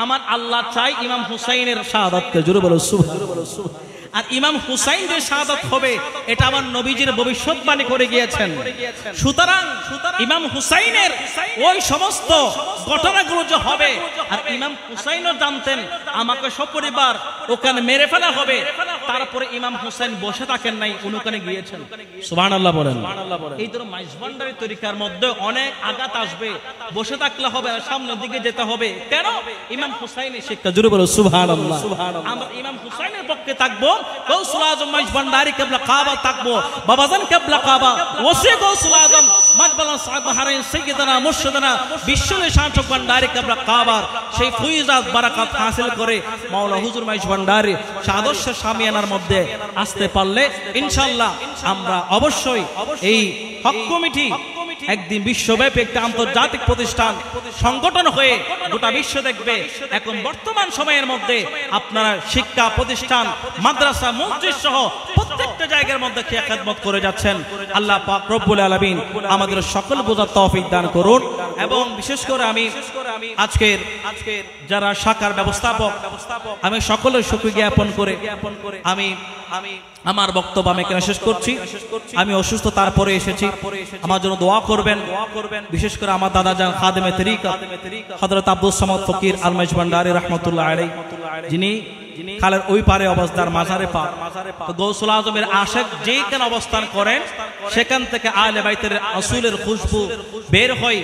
আমার আল্লাহ চাই ইমাম হুসাইনের শাহাদাতকে, জোরে বলো সুবহানাল্লাহ। আর ইমাম হুসাইন যে শাহাদাত হবে এটা আমার নবীজির ভবিষ্যৎবাণী করে গিয়েছেন। সুতরাং ইমাম হুসাইনের ওই সমস্ত ঘটনাগুলো যে হবে, আর ইমাম হুসাইনও জানতেন আমাকে সপরিবার ওখানে মেরে ফেলা হবে, তারপরে ইমাম হুসাইন বসে থাকেন নাই, উনি ওখানে গিয়েছেন। সুবহানাল্লাহ বলেন। এই ধরো মাইজভান্ডারি তরিকার মধ্যে অনেক আঘাত আসবে, বসে থাকলে হবে না, সামনের দিকে যেতে হবে। কেন? ইমাম হুসাইনের শিক্ষা, জোরে বলো সুবহানাল্লাহ। আমরা ইমাম হুসাইনের পক্ষে থাকবো, গৌসুল আজম মাইজভান্ডারি কিবলা কাবা থাকবো, বাবাজান কিবলা কাবা, ওসি গৌসুল আজম মাজবালান সাদ বাহারাইন সাইয়্যিদানা মুর্শিদানা বিশ্বলে শানচক ভান্ডারি কিবলা কাবার সেই ফুয়ুজাত বারাকাত হাসিল করে মাওলা হুজুর মাইজভান্ডারি আদর্শ সামিয়ানার মধ্যে আসতে পারলে ইনশাআল্লাহ আমরা অবশ্যই এই হক কমিটি একদিন বিশ্বব্যাপী একটা আন্তর্জাতিক প্রতিষ্ঠান সংগঠন হয়ে গোটা বিশ্ব দেখবে। এখন বর্তমান সময়ের মধ্যে আপনারা শিক্ষা প্রতিষ্ঠান, মাদ্রাসা, মসজিদ সহ প্রত্যেকটা জায়গার মধ্যে খেদমত করে যাচ্ছেন। আল্লাহ পাক রব্বুল আলামিন আমাদের সকল বোঝার তৌফিক দান করুন। এবং বিশেষ করে আমি আজকের যারা শাখার ব্যবস্থাপক, আমি সকলের শুকরিয়া জ্ঞাপন করে আমি আমার বক্তব্য আমি এখানে শেষ করছি। আমি অসুস্থ, তারপরে এসেছি, আমার জন্য দোয়া করবেন। বিশেষ করে আমার দাদা জান খাদেমে তরিকা হযরত আব্দুস সামাদ ফকির আল মাইজভান্ডারি রাহমাতুল্লাহ আলাইহি, যিনি খালের ওই পারে অবস্থান মাজারে পাক, তো গৌসুল আজমের আশিক যেখানে অবস্থান করেন সেখান থেকে আহলে বাইতের রাসূলের খুশবু বের হয়।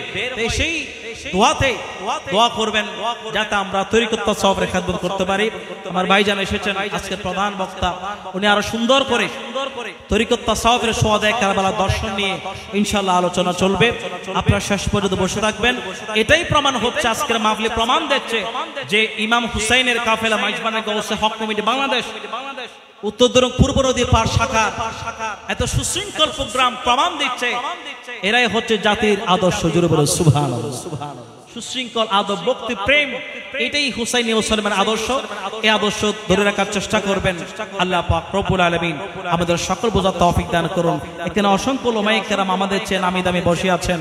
সেই দোয়াতে দোয়া করবেন যাতে আমরা তরিকত তাসাউফের খেদমত করতে পারি। আমার ভাইজান এসেছেন আজকের প্রধান বক্তা, উনি আরো সুন্দর করে তরিকত তাসাউফের সোয়াদে কারবালা দর্শন নিয়ে ইনশাআল্লাহ আলোচনা চলবে। আপনারা শেষ পর্যন্ত বসে থাকবেন। এটাই প্রমাণ হচ্ছে, আজকের মাহফিলে প্রমাণ দিচ্ছে যে ইমাম হুসাইনের কাফেলা মাইজবান্ডারি গৌসে হক কমিটি বাংলাদেশ উত্তর দক্ষিণ পূর্ব নদীর পার শাখার এত সুশৃঙ্খল প্রোগ্রাম প্রমাণ দিচ্ছে এরাই হচ্ছে জাতির আদর্শ, জুড়ে বলে সুবহানাল্লাহ। সুশৃঙ্খল আদব, ভক্তি, প্রেম, এটাই হুসাইনি মুসলমানের আদর্শ। এই আদর্শ ধরে রাখার চেষ্টা করবেন। আল্লাহ পাক রব্বুল আলামিন আমাদের সকল বোঝার তৌফিক দান করুন। এখানে অসংখ্য উলামায়ে কেরাম আমাদের চেয়ে নামি দামি বসে আছেন।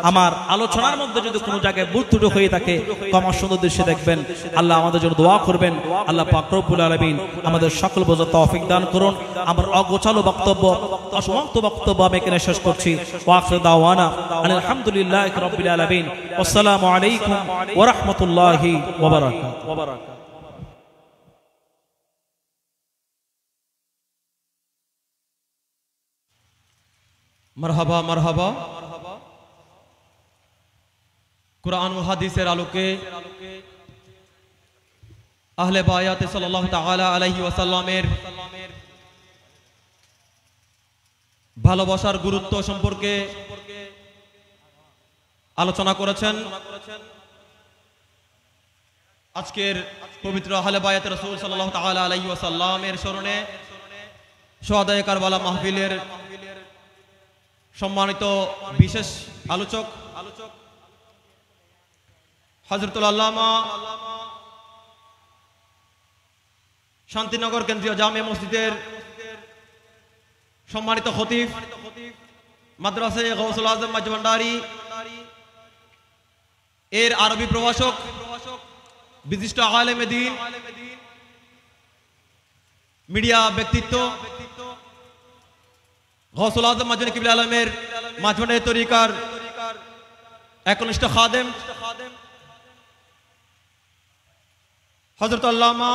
আমার আলোচনার মধ্যে যদি কোনো জায়গায় ভুল ত্রুটি হয়ে থাকে ক্ষমা সুন্দর দৃষ্টি দেখবেন। আল্লাহ আমাদের জন্য দোয়া করবেন। আল্লাহ পাক রব্বুল আলামিন আমাদের সকল বোঝার তৌফিক দান করুন। আমার অগোছালো বক্তব্য, অসমাপ্ত বক্তব্য আমি এখানে শেষ করছি। ওয়া আখিরু দাওয়ানা আলহামদুলিল্লাহি রাব্বিল আলামিন। আসসালামু আলাইকুম ওয়া রাহমাতুল্লাহি ওয়া বারাকাতুহু। মারহাবা মারহাবা। কুরআন ও হাদিসের আলোকে আহলে বায়াত সাল্লাল্লাহু তাআলা আলাইহি ওয়াসাল্লামের ভালোবাসার গুরুত্ব সম্পর্কে আলোচনা করেছেন। আজকের পবিত্র আহলে বায়াত রাসূল সাল্লাল্লাহু তাআলা আলাইহি ওয়াসাল্লামের স্মরণে শুহাদায়ে কারবালা মাহফিলের সম্মানিত বিশেষ আলোচক হযরতুল আল্লামা শান্তিনগর কেন্দ্রীয় জামে মসজিদের সম্মানিত খতিব, মাদ্রাসায়ে গৌসুল আজম মাইজভান্ডারি এর আরবি প্রভাষক, বিশিষ্ট আলেমে দ্বীন, মিডিয়া ব্যক্তিত্ব, গৌসুল আজম মাইজভান্ডারি কিবলা আলমের মাইজভান্ডারি তরিকার একনিষ্ঠ খাদেম হযরত আল্লামা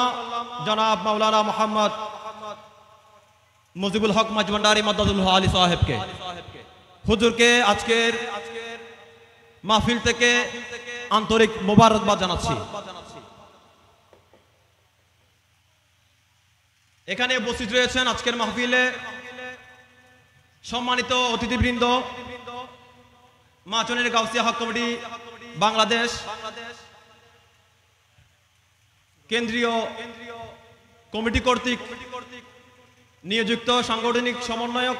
জনাব মাওলানা মোহাম্মদ মুজিবুল হক মাইজভান্ডারি মাদ্দাদুল্লাহ আলী সাহেবকে, হুজুরকে আজকের মাহফিল থেকে আন্তরিক মোবারকবাদ জানাচ্ছি। এখানে উপস্থিত রয়েছেন আজকের মাহফিলে সম্মানিত অতিথিবৃন্দ, মাচনের গাউসিয়া হক কমিটি বাংলাদেশ কেন্দ্রীয় কমিটি কর্তৃক নিয়োজিত সাংগঠনিক সমন্বয়ক